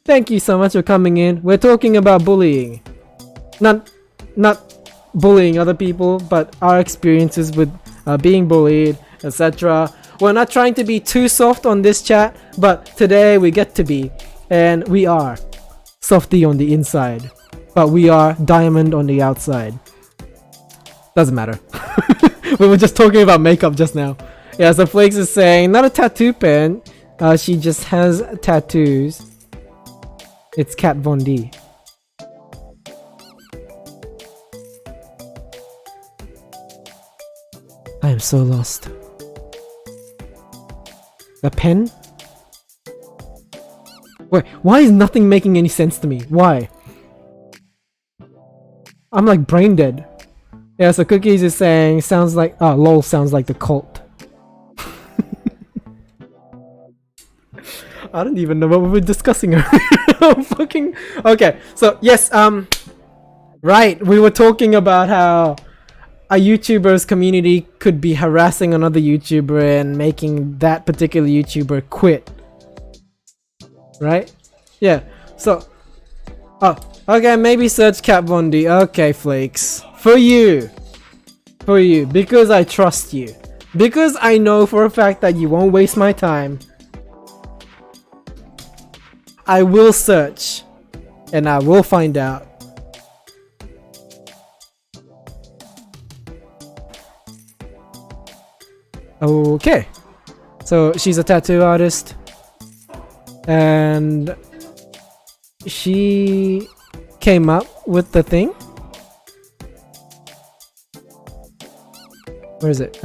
Thank you so much for coming in. We're talking about bullying. Not bullying other people, but our experiences with being bullied, etc. We're not trying to be too soft on this chat, but today we get to be. And we are softy on the inside, but we are diamond on the outside. Doesn't matter. We were just talking about makeup just now. Yeah, so Flakes is saying, not a tattoo pen. She just has tattoos. It's Kat Von D. I am so lost. The pen? Wait, why is nothing making any sense to me? Why? I'm like brain dead. Yeah, so Cookies is saying, sounds like, lol sounds like the cult. I don't even know what we were discussing earlier. Fucking okay. So yes, right, we were talking about how a YouTuber's community could be harassing another YouTuber and making that particular YouTuber quit. Right? Yeah. So, okay, maybe search Kat Von D. Okay, Flakes, for you, because I trust you, because I know for a fact that you won't waste my time. I will search and I will find out. Okay, so she's a tattoo artist and she came up with the thing. Where is it?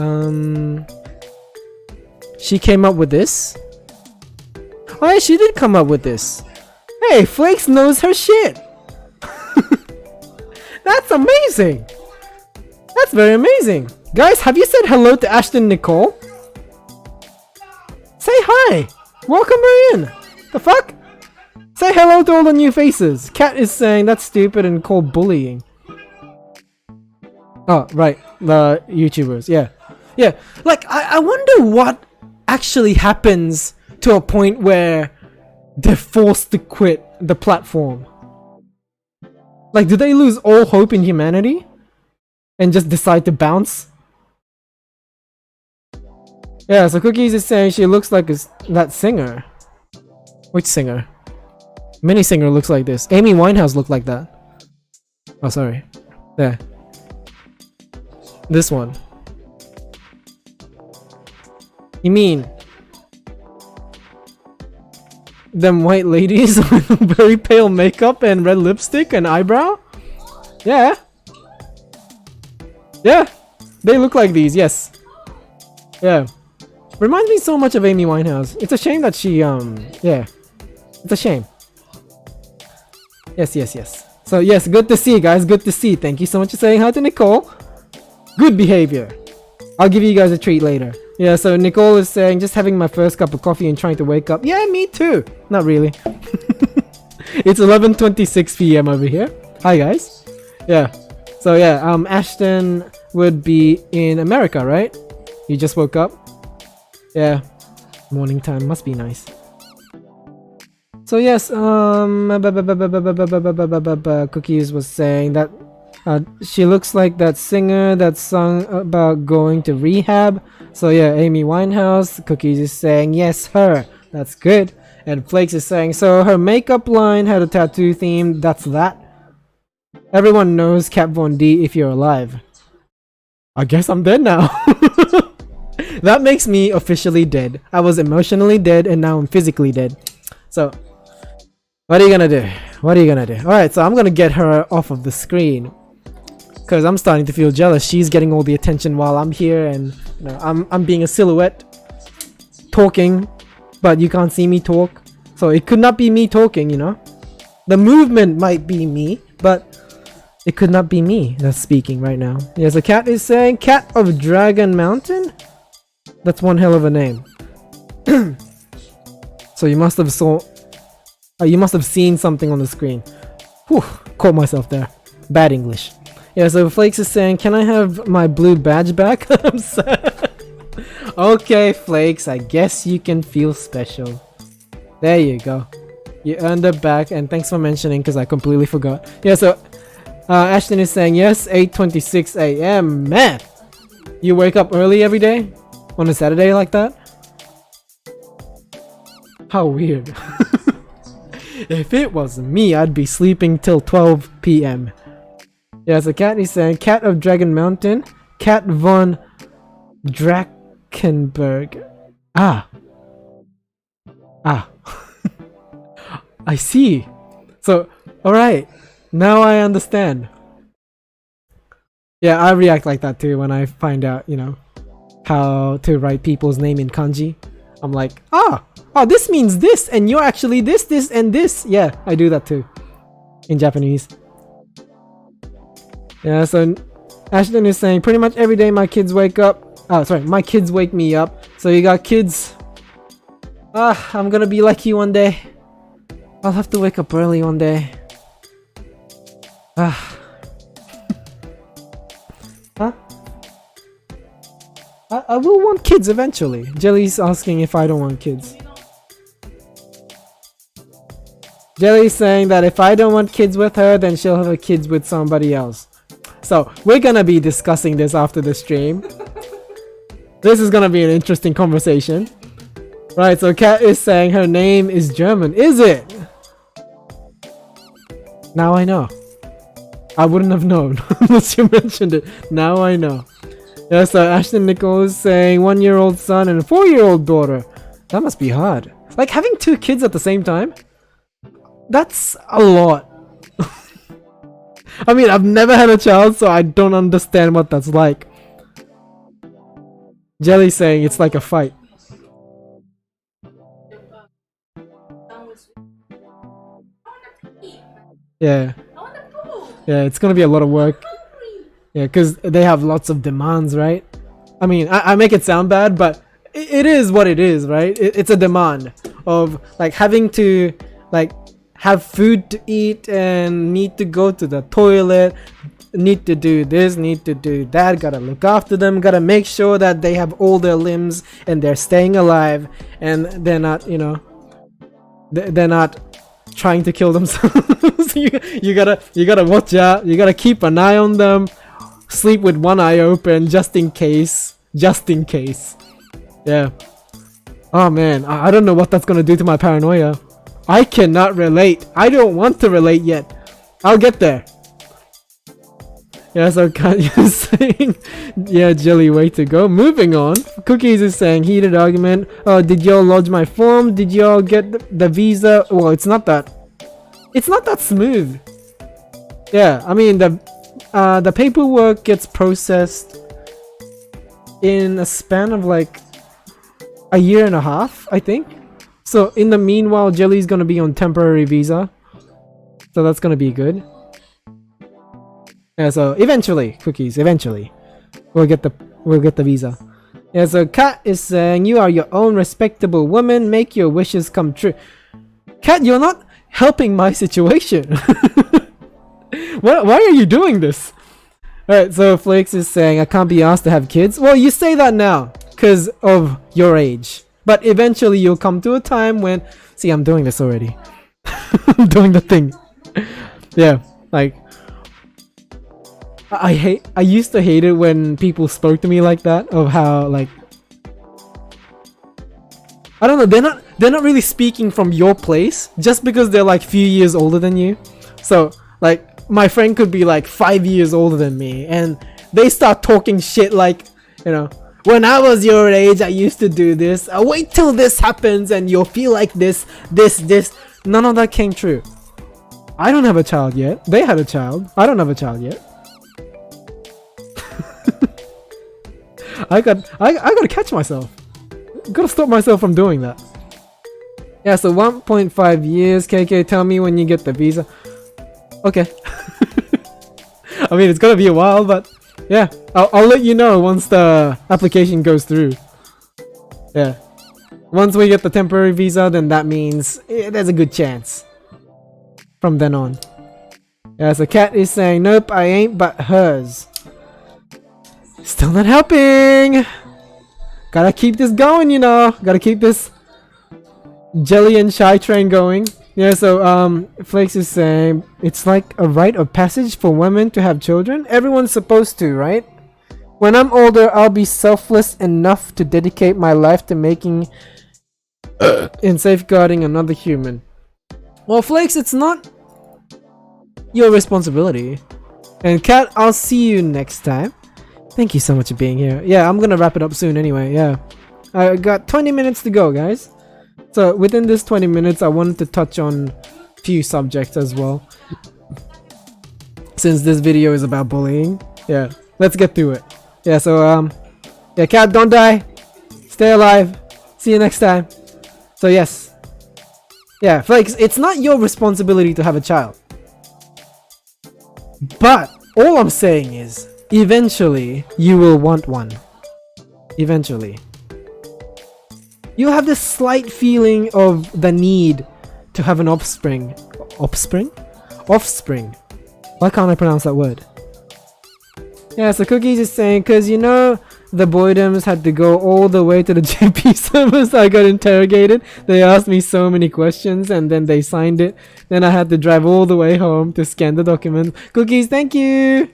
She came up with this. Oh yeah, she did come up with this. Hey, Flakes knows her shit. That's amazing. That's very amazing. Guys, have you said hello to Ashton Nicole? Say hi. Welcome her in. The fuck? Say hello to all the new faces. Cat is saying that's stupid and called bullying. Oh, right. The YouTubers. Yeah. Yeah. Like, I wonder what actually happens to a point where they're forced to quit the platform. Like, do they lose all hope in humanity? And just decide to bounce? Yeah, so Cookies is saying she looks like that singer. Which singer? Mini singer looks like this. Amy Winehouse looked like that. Oh, sorry. There. This one. You mean them white ladies with very pale makeup and red lipstick and eyebrow? Yeah. Yeah. They look like these, yes. Yeah. Reminds me so much of Amy Winehouse. It's a shame that she, yeah. It's a shame. Yes, yes, yes. So, yes, good to see, guys. Good to see. Thank you so much for saying hi to Nicole. Good behavior. I'll give you guys a treat later. Yeah, so Nicole is saying, just having my first cup of coffee and trying to wake up. Yeah, me too. Not really. It's 11:26 p.m. over here. Hi, guys. Yeah. So, yeah, Ashton would be in America, right? You just woke up? Yeah. Morning time must be nice. So yes, Cookies was saying that she looks like that singer that sung about going to rehab. So yeah, Amy Winehouse. Cookies is saying yes, her. That's good. And Flakes is saying so her makeup line had a tattoo theme. That's that. Everyone knows Kat Von D if you're alive. I guess I'm dead now. That makes me officially dead. I was emotionally dead and now I'm physically dead. So, what are you gonna do? What are you gonna do? Alright, so I'm gonna get her off of the screen. Because I'm starting to feel jealous. She's getting all the attention while I'm here and you know, I'm being a silhouette. Talking. But you can't see me talk. So it could not be me talking, you know. The movement might be me, but it could not be me that's speaking right now. Yes, a cat is saying Cat of Dragon Mountain? That's one hell of a name. So you must have you must have seen something on the screen. Whew, caught myself there. Bad English. Yeah, so Flakes is saying, can I have my blue badge back? I'm sad. Okay, Flakes, I guess you can feel special. There you go. You earned it back, and thanks for mentioning because I completely forgot. Yeah, so Ashton is saying, yes, 8:26 a.m. Man! You wake up early every day? On a Saturday like that? How weird. If it was me, I'd be sleeping till 12 p.m. Yeah, so Cat is saying, Cat of Dragon Mountain, Cat von Drakenberg. Ah. I see. So, alright. Now I understand. Yeah, I react like that too when I find out, you know, how to write people's name in kanji. I'm like, oh, this means this, and you're actually this, and this. Yeah, I do that too. In Japanese. Yeah, so Ashton is saying, pretty much every day my kids wake up. Oh, sorry, my kids wake me up. So you got kids. I'm gonna be like you one day. I'll have to wake up early one day. Huh? I will want kids eventually. Jelly's asking if I don't want kids. Jelly's saying that if I don't want kids with her, then she'll have kids with somebody else. So, we're gonna be discussing this after the stream. This is gonna be an interesting conversation. Right, so Kat is saying her name is German. Is it? Now I know. I wouldn't have known unless you mentioned it. Now I know. Yeah, so Ashton Nicole is saying 1-year-old son and a 4-year-old daughter. That must be hard. Like having 2 kids at the same time? That's a lot. I mean, I've never had a child, so I don't understand what that's like. Jelly saying it's like a fight. Yeah. Yeah, it's gonna be a lot of work. Yeah, because they have lots of demands, right? I mean, I make it sound bad, but it is what it is, right? It's a demand of like having to like have food to eat and need to go to the toilet, need to do this, need to do that, gotta look after them, gotta make sure that they have all their limbs and they're staying alive and they're not, you know, they're not trying to kill themselves. You gotta watch out, you gotta keep an eye on them, sleep with one eye open just in case. Yeah. Oh man, I don't know what that's gonna do to my paranoia. I cannot relate. I don't want to relate yet. I'll get there. Yeah, so Kanye is saying, yeah, Jelly, way to go. Moving on. Cookies is saying, heated argument. Oh, did y'all lodge my form? Did y'all get the visa? Well, it's not that smooth. Yeah, I mean, the paperwork gets processed in a span of like a year and a half, I think. So in the meanwhile, Jelly's gonna be on temporary visa. So that's gonna be good. Yeah, so eventually, Cookies, eventually, we'll get the visa. Yeah, so Kat is saying, you are your own respectable woman, make your wishes come true. Kat, you're not helping my situation. Why are you doing this? Alright, so Flakes is saying, I can't be asked to have kids. Well, you say that now, because of your age. But eventually you'll come to a time when... See, I'm doing this already. I'm doing the thing. Yeah, like... I used to hate it when people spoke to me like that, of how like I don't know, they're not really speaking from your place just because they're like few years older than you. So like my friend could be like 5 years older than me and they start talking shit like, you know, when I was your age I used to do this, wait till this happens and you'll feel like this. None of that came true. I don't have a child yet. They had a child. I don't have a child yet. I gotta catch myself. Gotta stop myself from doing that. Yeah, so 1.5 years. KK, tell me when you get the visa. Okay. I mean, it's gonna be a while, but yeah, I'll let you know once the application goes through. Yeah. Once we get the temporary visa, then that means there's a good chance. From then on. Yeah, so Kat is saying, nope, I ain't but hers. Still not helping. Gotta keep this going, you know. Gotta keep this Jelly and Shy train going. Yeah, so Flakes is saying it's like a rite of passage for women to have children. Everyone's supposed to, right? When I'm older, I'll be selfless enough to dedicate my life to making and safeguarding another human. Well, Flakes, it's not your responsibility. And Kat, I'll see you next time. Thank you so much for being here. Yeah, I'm gonna wrap it up soon anyway, yeah. I got 20 minutes to go, guys. So within this 20 minutes, I wanted to touch on a few subjects as well. Since this video is about bullying. Yeah, let's get through it. Yeah, so, yeah, Kat, don't die. Stay alive. See you next time. So yes. Yeah, Flakes, it's not your responsibility to have a child. But all I'm saying is, eventually, you will want one. Eventually. You have this slight feeling of the need to have an offspring. Offspring? Offspring. Why can't I pronounce that word? Yeah, so Cookies is saying, cause you know, the Boydoms had to go all the way to the JP servers. I got interrogated. They asked me so many questions and then they signed it. Then I had to drive all the way home to scan the documents. Cookies, thank you!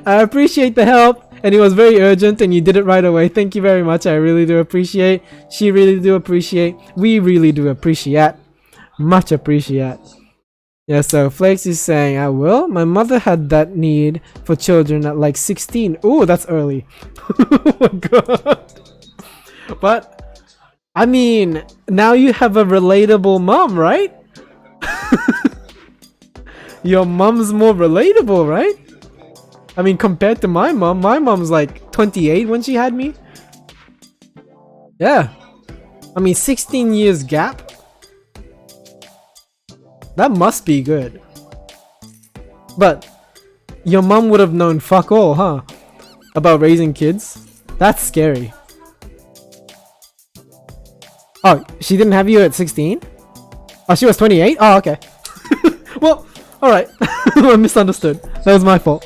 I appreciate the help, and it was very urgent and you did it right away. Thank you very much. I really do appreciate. She really do appreciate. We really do appreciate. Much appreciate. Yeah, so Flakes is saying, I will. My mother had that need for children at like 16. Oh, that's early. Oh my god. But, I mean, now you have a relatable mom, right? Your mom's more relatable, right? I mean, compared to my mom's like 28 when she had me. Yeah. I mean, 16 years gap. That must be good. But your mom would have known fuck all, huh? About raising kids? That's scary. Oh, she didn't have you at 16? Oh, she was 28? Oh, okay. Well, alright. I misunderstood. That was my fault.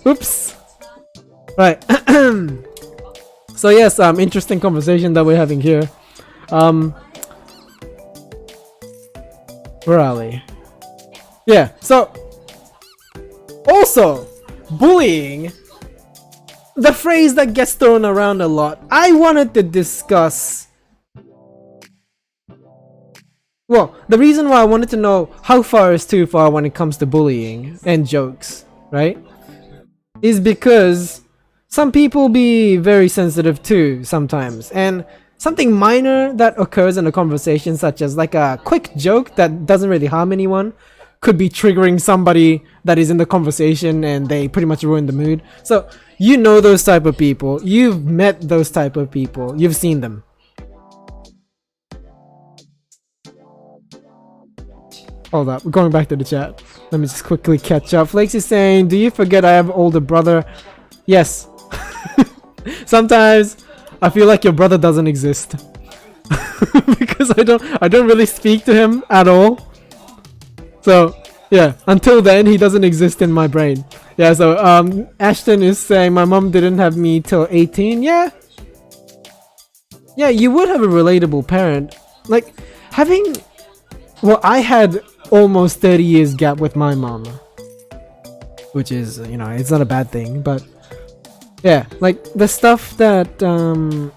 Oops. Right. So yes, interesting conversation that we're having here. Where are we? Yeah, so also bullying, the phrase that gets thrown around a lot. I wanted to discuss, well, the reason why I wanted to know how far is too far when it comes to bullying and jokes, right? Is because some people be very sensitive too sometimes, and something minor that occurs in a conversation, such as like a quick joke that doesn't really harm anyone, could be triggering somebody that is in the conversation and they pretty much ruin the mood. So you know those type of people, you've met those type of people, you've seen them. Hold up, we're going back to the chat. Let me just quickly catch up. Flakes is saying, do you forget I have an older brother? Yes. Sometimes I feel like your brother doesn't exist. Because I don't really speak to him at all. So yeah, until then he doesn't exist in my brain. Yeah, so Ashton is saying my mom didn't have me till 18. Yeah, you would have a relatable parent. Like having, well, I had almost 30 years gap with my mom, which is, you know, it's not a bad thing, but yeah, like the stuff that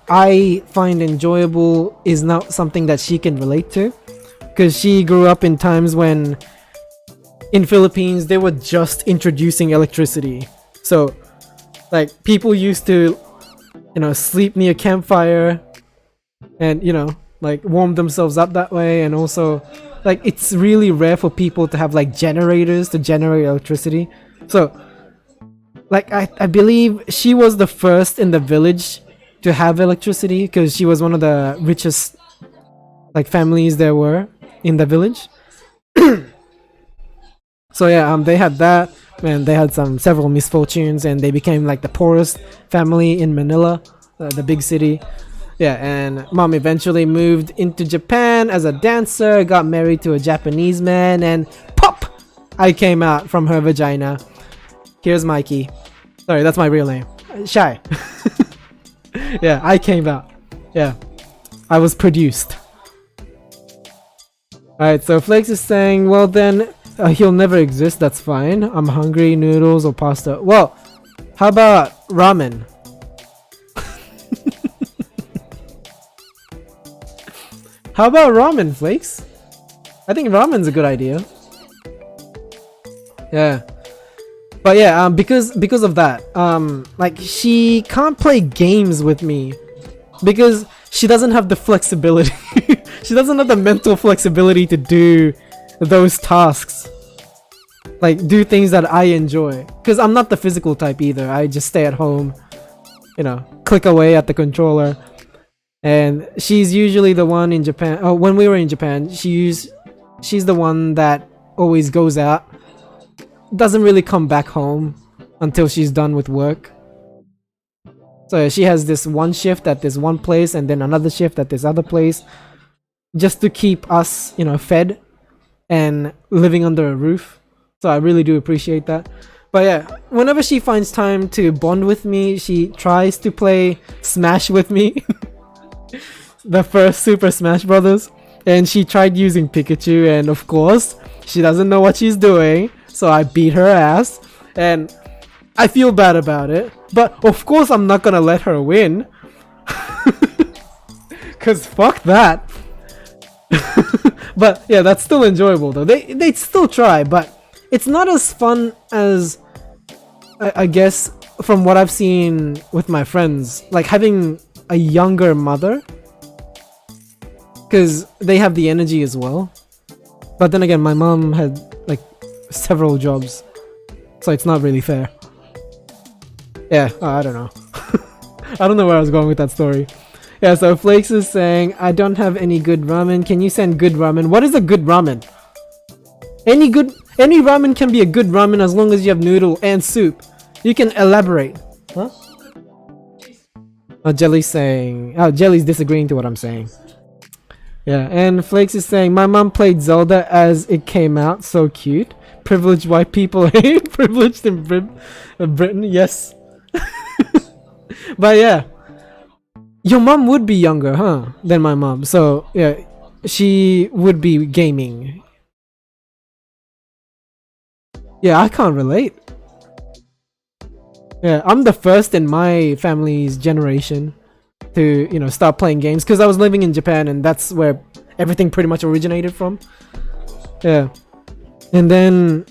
I find enjoyable is not something that she can relate to, because she grew up in times when in Philippines they were just introducing electricity. So like people used to, you know, sleep near campfire and, you know, like warm themselves up that way. And also like it's really rare for people to have like generators to generate electricity. So like I believe she was the first in the village to have electricity, because she was one of the richest like families there were in the village. So yeah, they had that, and they had several misfortunes, and they became like the poorest family in Manila, the big city. Yeah, and mom eventually moved into Japan as a dancer, got married to a Japanese man, and pop! I came out from her vagina. Here's Mikey. Sorry, that's my real name. Shy. Yeah, I came out. Yeah, I was produced. Alright, so Flakes is saying, well then, he'll never exist, that's fine. I'm hungry, noodles or pasta. Well, how about ramen? How about ramen, Flakes? I think ramen's a good idea. Yeah. But yeah, because of that, like she can't play games with me because she doesn't have the flexibility. She doesn't have the mental flexibility to do those tasks, like do things that I enjoy, because I'm not the physical type either. I just stay at home, you know, click away at the controller. And she's usually the one in Japan. Oh, when we were in Japan, she's the one that always goes out, doesn't really come back home until she's done with work. So yeah, she has this one shift at this one place and then another shift at this other place, just to keep us, you know, fed and living under a roof. So I really do appreciate that. But yeah, whenever she finds time to bond with me, she tries to play Smash with me. The first Super Smash Brothers, and she tried using Pikachu, and of course she doesn't know what she's doing, so I beat her ass, and I feel bad about it, but of course I'm not gonna let her win. Cause fuck that. But yeah, that's still enjoyable though. They still try, but it's not as fun as I guess from what I've seen with my friends, like having a younger mother, because they have the energy as well. But then again, my mom had like several jobs, so it's not really fair. Yeah, I don't know. I don't know where I was going with that story. Yeah, so Flakes is saying, I don't have any good ramen. Can you send good ramen? What is a good ramen? Any ramen can be a good ramen as long as you have noodle and soup. You can elaborate. Huh? Oh, Jelly's saying... Oh, Jelly's disagreeing to what I'm saying. Yeah, and Flakes is saying, my mom played Zelda as it came out. So cute. Privileged white people hate privileged in Britain. Yes. But yeah. Your mom would be younger, huh? Than my mom. So, yeah. She would be gaming. Yeah, I can't relate. Yeah, I'm the first in my family's generation to, you know, start playing games because I was living in Japan and that's where everything pretty much originated from. Yeah. And then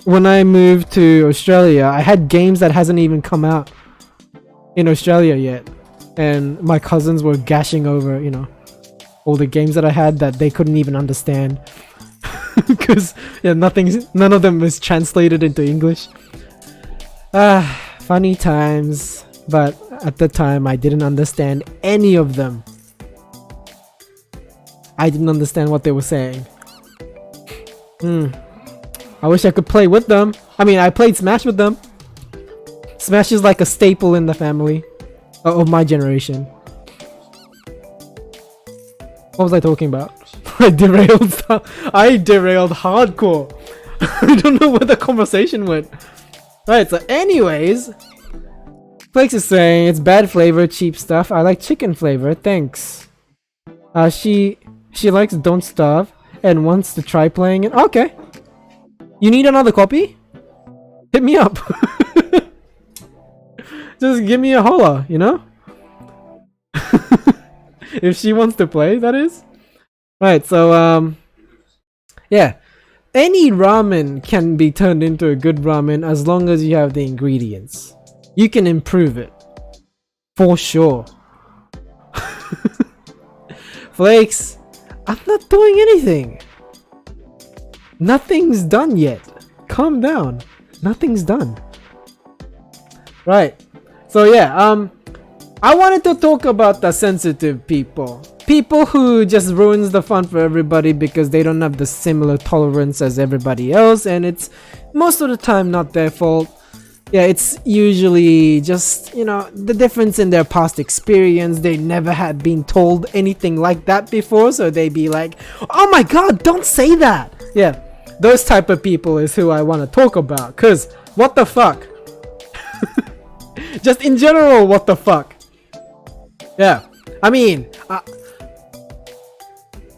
when I moved to Australia, I had games that hasn't even come out in Australia yet. And my cousins were gashing over, you know, all the games that I had that they couldn't even understand. Because yeah, none of them is translated into English. Funny times. But at the time I didn't understand any of them. I didn't understand what they were saying. I wish I could play with them. I mean, I played Smash with them. Smash is like a staple in the family of my generation. What was I talking about? I derailed hardcore. I don't know where the conversation went. Right, so anyways, Flakes is saying it's bad flavor, cheap stuff. I like chicken flavor, thanks. She likes Don't Starve and wants to try playing it. Okay. You need another copy? Hit me up. Just give me a holla, you know? If she wants to play, that is. Right, so yeah. Any ramen can be turned into a good ramen as long as you have the ingredients. You can improve it. For sure. Flakes, I'm not doing anything. Nothing's done yet. Calm down. Nothing's done. Right. So yeah, I wanted to talk about the sensitive people. People who just ruins the fun for everybody because they don't have the similar tolerance as everybody else, and it's most of the time not their fault. Yeah, it's usually just, you know, the difference in their past experience. They never had been told anything like that before, so they be like, oh my god, don't say that. Yeah, those type of people is who I want to talk about, cause what the fuck. Just in general, what the fuck. Yeah, I mean,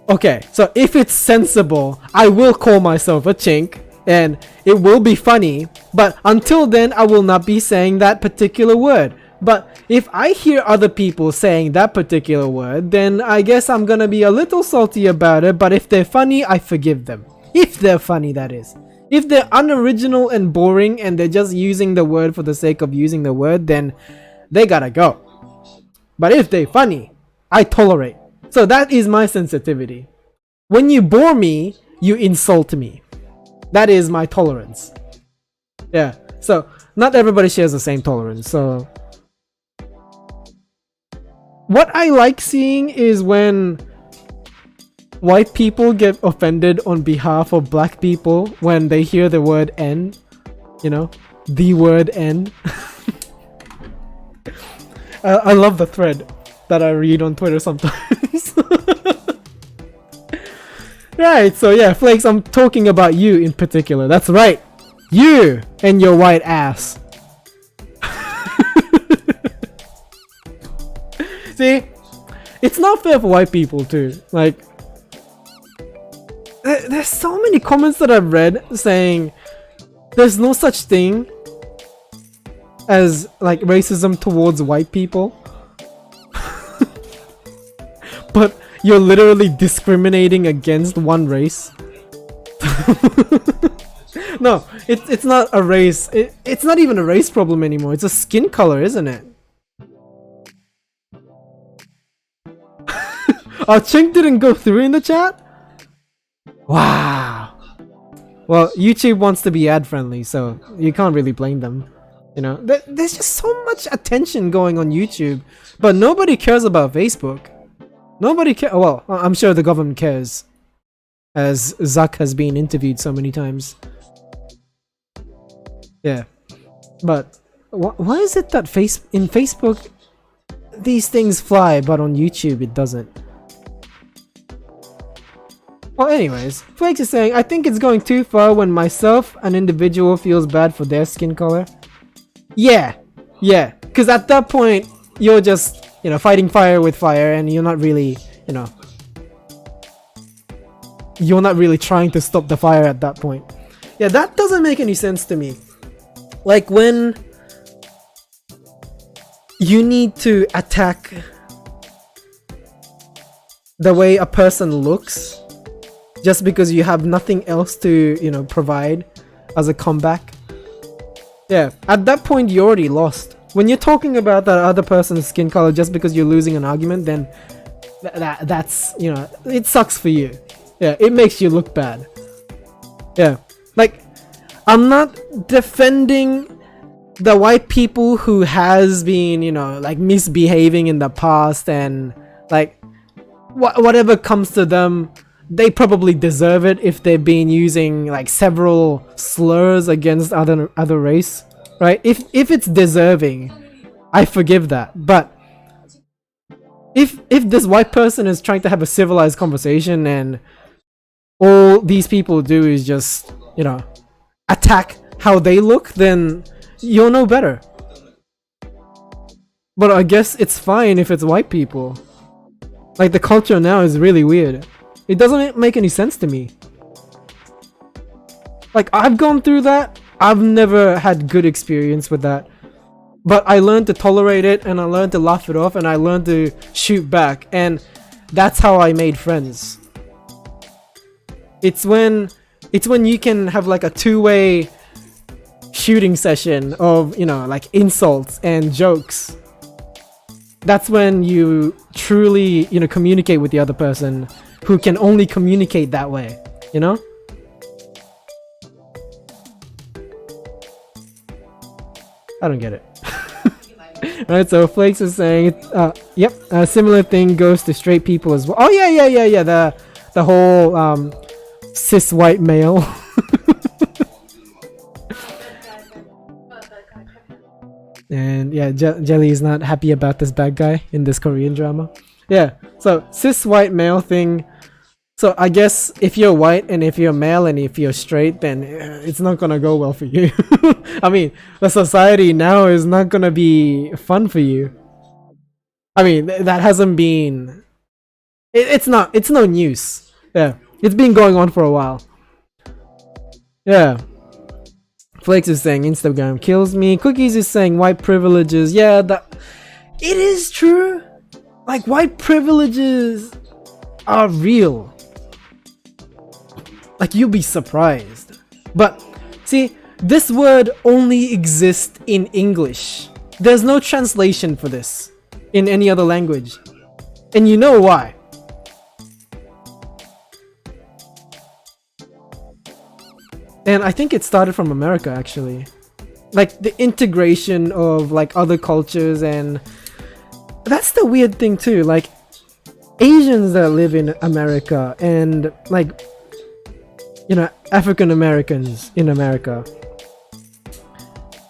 okay, so if it's sensible, I will call myself a chink and it will be funny, but until then I will not be saying that particular word. But if I hear other people saying that particular word, then I guess I'm gonna be a little salty about it, but if they're funny, I forgive them. If they're funny, that is. If they're unoriginal and boring and they're just using the word for the sake of using the word, then they gotta go. But if they're funny, I tolerate. So that is my sensitivity. When you bore me, you insult me. That is my tolerance. Yeah, so not everybody shares the same tolerance. So what I like seeing is when white people get offended on behalf of black people when they hear the word N. You know, the word N. I love the thread that I read on Twitter sometimes. Right, so yeah, Flakes, I'm talking about you in particular. That's right. You and your white ass. See, it's not fair for white people too. Like, there's so many comments that I've read saying there's no such thing as like racism towards white people. But you're literally discriminating against one race. No, it's not a race. It's not even a race problem anymore. It's a skin color, isn't it? Oh, Chink didn't go through in the chat? Wow. Well, YouTube wants to be ad friendly, so you can't really blame them. You know, there's just so much attention going on YouTube, but nobody cares about Facebook. Nobody cares. Well, I'm sure the government cares. as Zuck has been interviewed so many times. Yeah, but why is it that in Facebook these things fly, but on YouTube it doesn't? Well, anyways, Flakes is saying, I think it's going too far when myself, an individual, feels bad for their skin color. Yeah, because at that point, you're just, fighting fire with fire, and you're not really, you're not really trying to stop the fire at that point. Yeah, that doesn't make any sense to me. Like, when you need to attack the way a person looks, just because you have nothing else to, provide as a comeback. Yeah, at that point you already lost. When you're talking about that other person's skin color just because you're losing an argument, then that's, it sucks for you. Yeah, it makes you look bad. Yeah, like, I'm not defending the white people who has been, like, misbehaving in the past, and like whatever comes to them, they probably deserve it if they've been using like several slurs against other race, right? If it's deserving, I forgive that. But if this white person is trying to have a civilized conversation and all these people do is just, attack how they look, then you'll know better. But I guess it's fine if it's white people. Like, the culture now is really weird. It doesn't make any sense to me. Like, I've gone through that. I've never had good experience with that. But I learned to tolerate it, and I learned to laugh it off, and I learned to shoot back. And that's how I made friends. It's when you can have like a two-way shooting session of, like, insults and jokes. That's when you truly, communicate with the other person who can only communicate that way, I don't get it. Right, so Flakes is saying, yep, a similar thing goes to straight people as well. Oh yeah, the whole cis white male. And yeah, Jelly is not happy about this bad guy in this Korean drama. Yeah, so cis white male thing. So I guess if you're white and if you're male and if you're straight, then it's not gonna go well for you. I mean, the society now is not gonna be fun for you. I mean, that hasn't been... It's no news. Yeah, it's been going on for a while. Yeah. Flakes is saying Instagram kills me. Cookies is saying white privileges. Yeah, it is true. Like, white privileges are real. Like, you'll be surprised. But see, this word only exists in English. There's no translation for this in any other language. And you know why? And I think it started from America, actually. Like, the integration of like other cultures, and that's the weird thing too. Like, Asians that live in America and like, African Americans in America,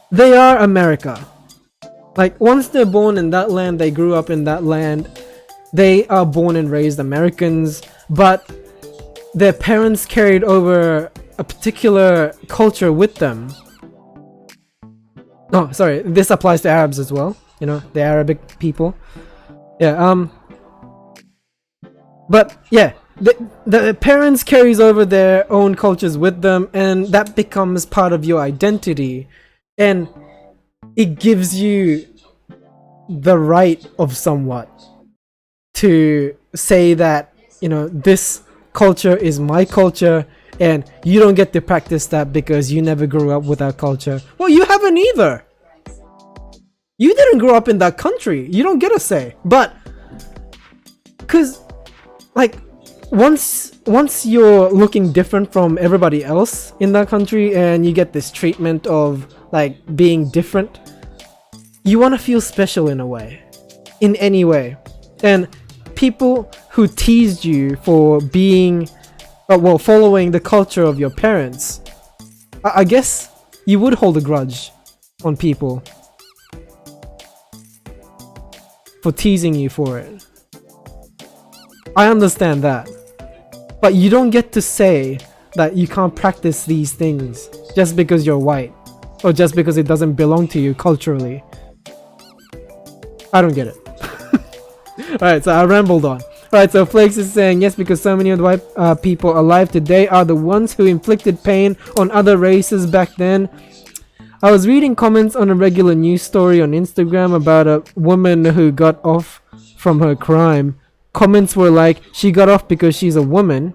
they are America. Like, once they're born in that land, they grew up in that land, they are born and raised Americans, but their parents carried over a particular culture with them. Oh, sorry, this applies to Arabs as well, the Arabic people. Yeah, but yeah, the parents carries over their own cultures with them, and that becomes part of your identity, and it gives you the right of somewhat to say that, this culture is my culture, and you don't get to practice that because you never grew up with that culture. Well, you haven't either. You didn't grow up in that country. You don't get a say. But because, like, once you're looking different from everybody else in that country, and you get this treatment of like being different, you want to feel special in a way, in any way. And people who teased you for being well, following the culture of your parents, I guess you would hold a grudge on people for teasing you for it. I understand that. But you don't get to say that you can't practice these things just because you're white, or just because it doesn't belong to you culturally. I don't get it. Alright, so I rambled on. Alright, so Flakes is saying, yes, because so many of the white people alive today are the ones who inflicted pain on other races back then. I was reading comments on a regular news story on Instagram about a woman who got off from her crime. Comments were like, she got off because she's a woman.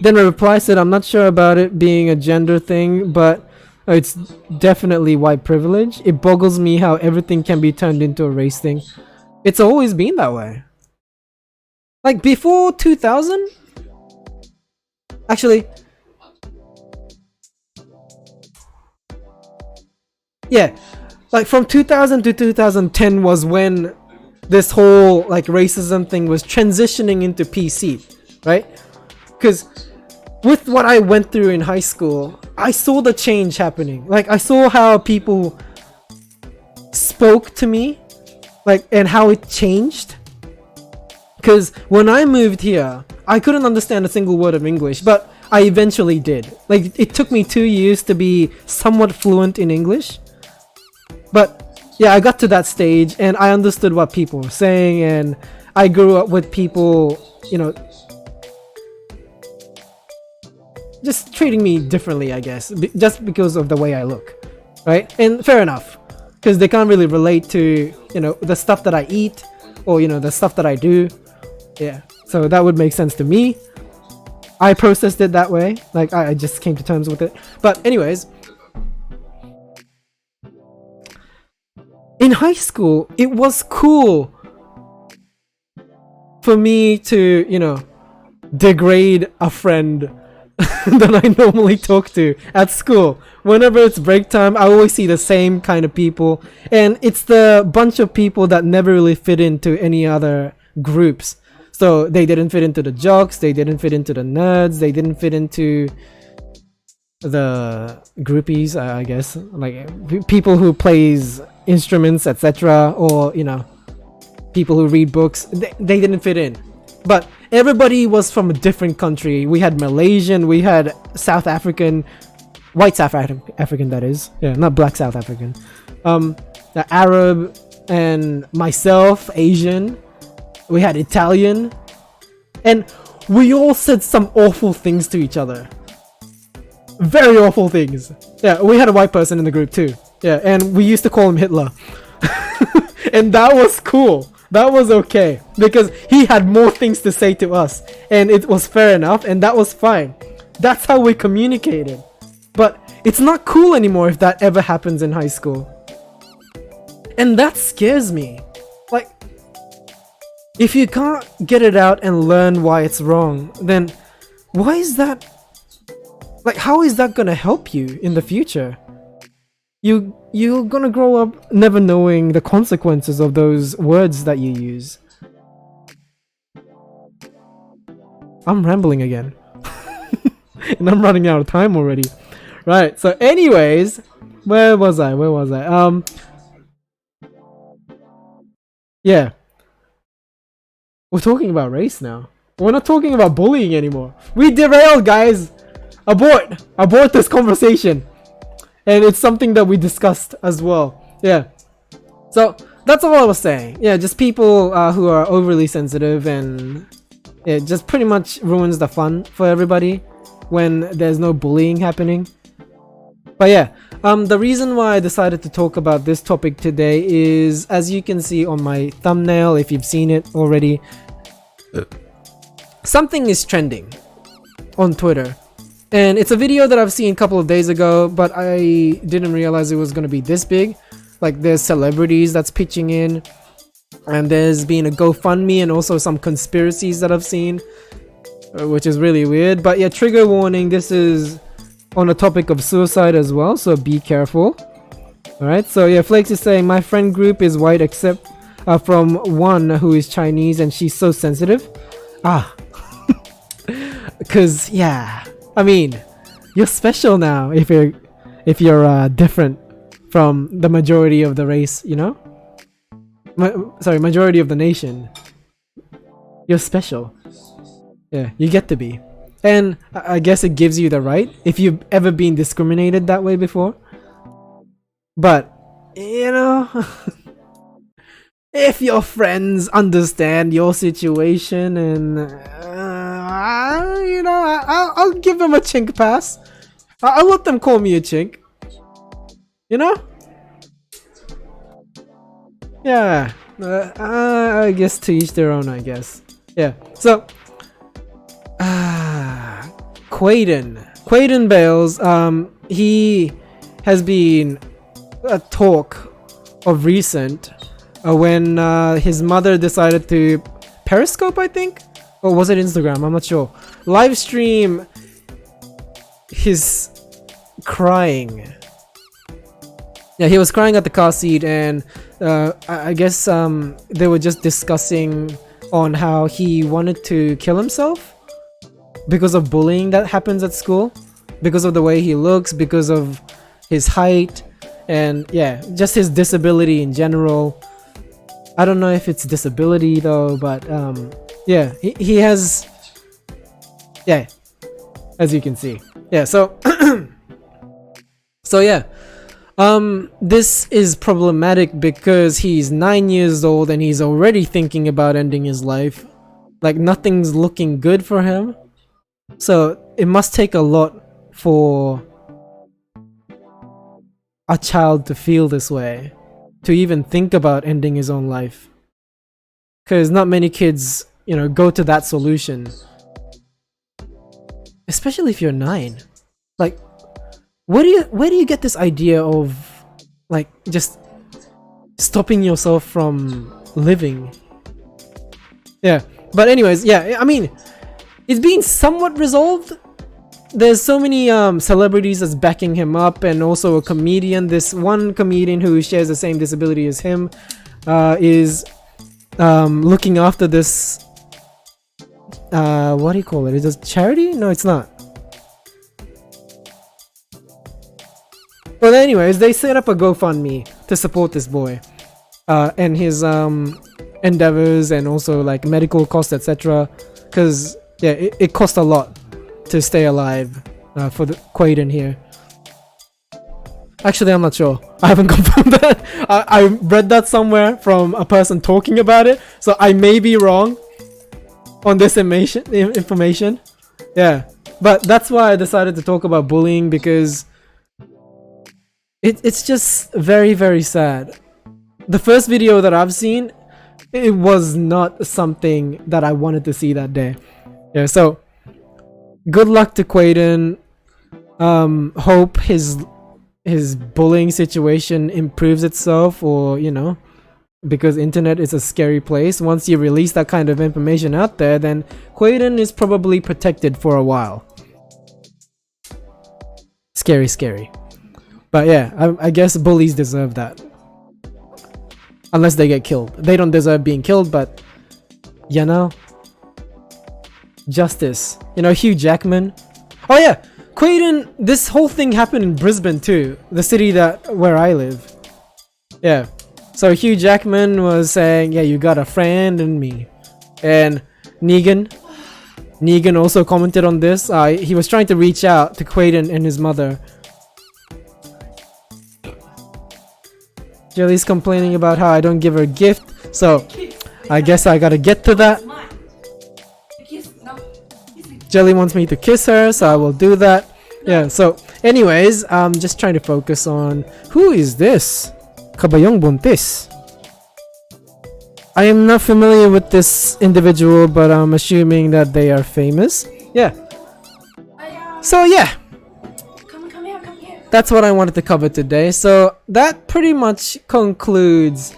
Then a reply said, I'm not sure about it being a gender thing, but it's definitely white privilege. It boggles me how everything can be turned into a race thing. It's always been that way. Like before 2000? Actually, yeah, like from 2000 to 2010 was when this whole like racism thing was transitioning into PC, right? Because with what I went through in high school, I saw the change happening. Like I saw how people spoke to me, like, and how it changed. Because when I moved here, I couldn't understand a single word of English, but I eventually did. Like it took me 2 years to be somewhat fluent in English. But yeah, I got to that stage and I understood what people were saying, and I grew up with people, you know, just treating me differently, I guess, just because of the way I look, right? And fair enough, because they can't really relate to, you know, the stuff that I eat, or, you know, the stuff that I do. Yeah, so that would make sense to me. I processed it that way, like I just came to terms with it. But anyways, in high school, it was cool for me to, you know, degrade a friend that I normally talk to at school. Whenever it's break time, I always see the same kind of people, and it's the bunch of people that never really fit into any other groups. So they didn't fit into the jocks, they didn't fit into the nerds, they didn't fit into the groupies, I guess, like people who plays instruments, etc., or, you know, people who read books. They didn't fit in. But everybody was from a different country. We had Malaysian, we had South African, white South African, that is, yeah, not black South African, the Arab, and myself, Asian. We had Italian, and we all said some awful things to each other. Very awful things. Yeah, we had a white person in the group too. Yeah, and we used to call him Hitler. And that was cool. That was okay, because he had more things to say to us, and it was fair enough, and that was fine. That's how we communicated. But it's not cool anymore if that ever happens in high school. And that scares me. Like, if you can't get it out and learn why it's wrong, then why is that? Like, how is that gonna help you in the future? You're gonna grow up never knowing the consequences of those words that you use. I'm rambling again. And I'm running out of time already. Right, so anyways, where was I? Yeah. We're talking about race now. We're not talking about bullying anymore. We derailed, guys! Abort this conversation! And it's something that we discussed as well. Yeah. So, that's all I was saying. Yeah, just people who are overly sensitive, and it just pretty much ruins the fun for everybody when there's no bullying happening. But yeah, the reason why I decided to talk about this topic today is, as you can see on my thumbnail, if you've seen it already, something is trending on Twitter. And it's a video that I've seen a couple of days ago, but I didn't realize it was going to be this big. Like, there's celebrities that's pitching in, and there's been a GoFundMe, and also some conspiracies that I've seen, which is really weird. But yeah, trigger warning, this is on the topic of suicide as well, so be careful. Alright, so yeah, Flakes is saying, my friend group is white except from one who is Chinese, and she's so sensitive. Cause yeah, I mean, you're special now if you're different from the majority of the race, you know? Sorry, majority of the nation. You're special. Yeah, you get to be. And I guess it gives you the right if you've ever been discriminated that way before. But, you know, if your friends understand your situation and, you know, I'll give them a chink pass. I'll let them call me a chink. You know? Yeah. I guess to each their own, I guess. Yeah. So, Quaden Bales, he has been a talk of recent when his mother decided to Periscope, I think? Or was it Instagram? I'm not sure. Live stream his crying. Yeah, he was crying at the car seat, and I guess they were just discussing on how he wanted to kill himself because of bullying that happens at school, because of the way he looks, because of his height, and yeah, just his disability in general. I don't know if it's disability though, but yeah, he has, yeah, as you can see. Yeah, so so yeah, this is problematic because he's 9 years old and he's already thinking about ending his life. Like, nothing's looking good for him. So it must take a lot for a child to feel this way, to even think about ending his own life. Because not many kids, you know, go to that solution. Especially if you're 9. Like, where do you get this idea of, like, just stopping yourself from living? Yeah, but anyways, yeah, I mean, it's been somewhat resolved. There's so many celebrities that's backing him up, and also a comedian. This one comedian who shares the same disability as him is looking after this, what do you call it? Is it charity? No, it's not. Well, anyways, they set up a GoFundMe to support this boy and his endeavors, and also like medical costs, etc. Because yeah, it costs a lot to stay alive for the Quaden here. Actually, I'm not sure. I haven't confirmed that. I read that somewhere from a person talking about it, so I may be wrong on this information. Yeah, but that's why I decided to talk about bullying, because it's just very, very sad. The first video that I've seen, it was not something that I wanted to see that day. Yeah, so good luck to Quaden. Hope his bullying situation improves itself, or you know, because internet is a scary place. Once you release that kind of information out there, then Quaden is probably protected for a while. Scary, scary. But yeah, I guess bullies deserve that. Unless they get killed. They don't deserve being killed, but you know, justice. You know, Hugh Jackman. Oh yeah, Quaden, this whole thing happened in Brisbane too, the city where I live. Yeah, so Hugh Jackman was saying, yeah, you got a friend in me. And Negan also commented on this. He was trying to reach out to Quaden and his mother. Jelly's complaining about how I don't give her a gift, so I guess I gotta get to that. Jelly wants me to kiss her, so I will do that. Yeah, so anyways, I'm just trying to focus on who is this? Kabayong Buntis. I am not familiar with this individual, but I'm assuming that they are famous. Yeah. So yeah. Come here. That's what I wanted to cover today. So that pretty much concludes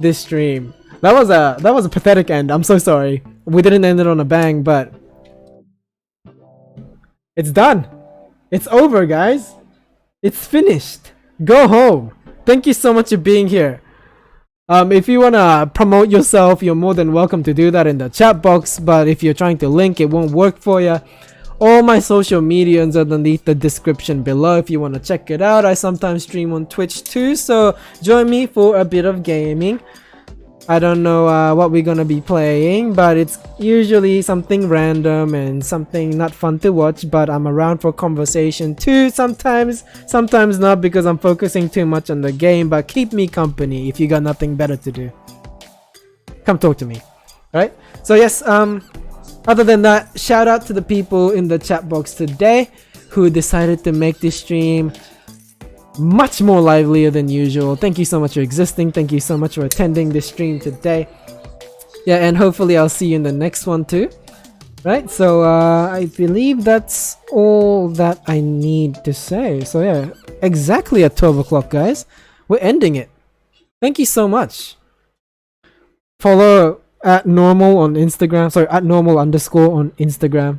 this stream. That was a pathetic end. I'm so sorry. We didn't end it on a bang, but it's done. It's over, guys. It's finished. Go home. Thank you so much for being here. If you wanna promote yourself, you're more than welcome to do that in the chat box. But if you're trying to link, it won't work for you. All my social medias are underneath the description below if you want to check it out. I sometimes stream on Twitch too, so join me for a bit of gaming. I don't know what we're gonna be playing, but it's usually something random and something not fun to watch, but I'm around for conversation too sometimes not, because I'm focusing too much on the game. But keep me company if you got nothing better to do. Come talk to me. Alright, so yes, other than that, shout out to the people in the chat box today who decided to make this stream much more livelier than usual. Thank you so much for existing. Thank you so much for attending this stream today. Yeah, and hopefully I'll see you in the next one too. Right, so I believe that's all that I need to say. So yeah, exactly at 12 o'clock, guys. We're ending it. Thank you so much. Follow at normal on Instagram. Sorry, at normal underscore on Instagram.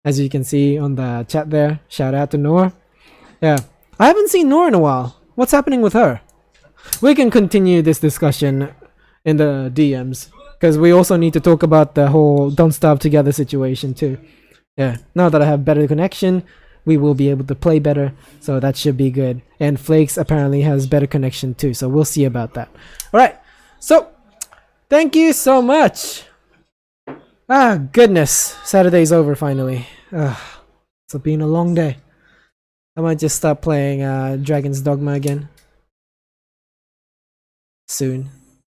As you can see on the chat there. Shout out to Noor. Yeah. I haven't seen Noor in a while. What's happening with her? We can continue this discussion in the DMs, because we also need to talk about the whole Don't Starve Together situation too. Yeah, now that I have better connection, we will be able to play better, so that should be good. And Flakes apparently has better connection too, so we'll see about that. Alright, so thank you so much. Ah, goodness. Saturday's over finally. It's been a long day. I might just start playing Dragon's Dogma again. Soon.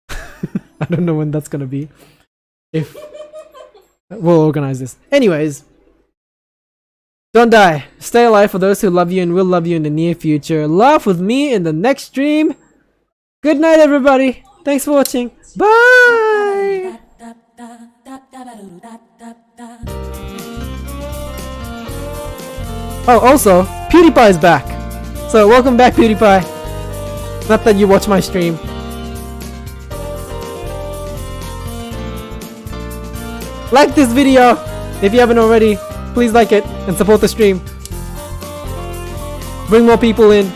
I don't know when that's gonna be. If we'll organize this. Anyways. Don't die. Stay alive for those who love you and will love you in the near future. Laugh with me in the next stream. Good night, everybody. Thanks for watching. Bye! Oh, also, PewDiePie is back. So, welcome back, PewDiePie. Not that you watch my stream. Like this video if you haven't already. Please like it and support the stream. Bring more people in.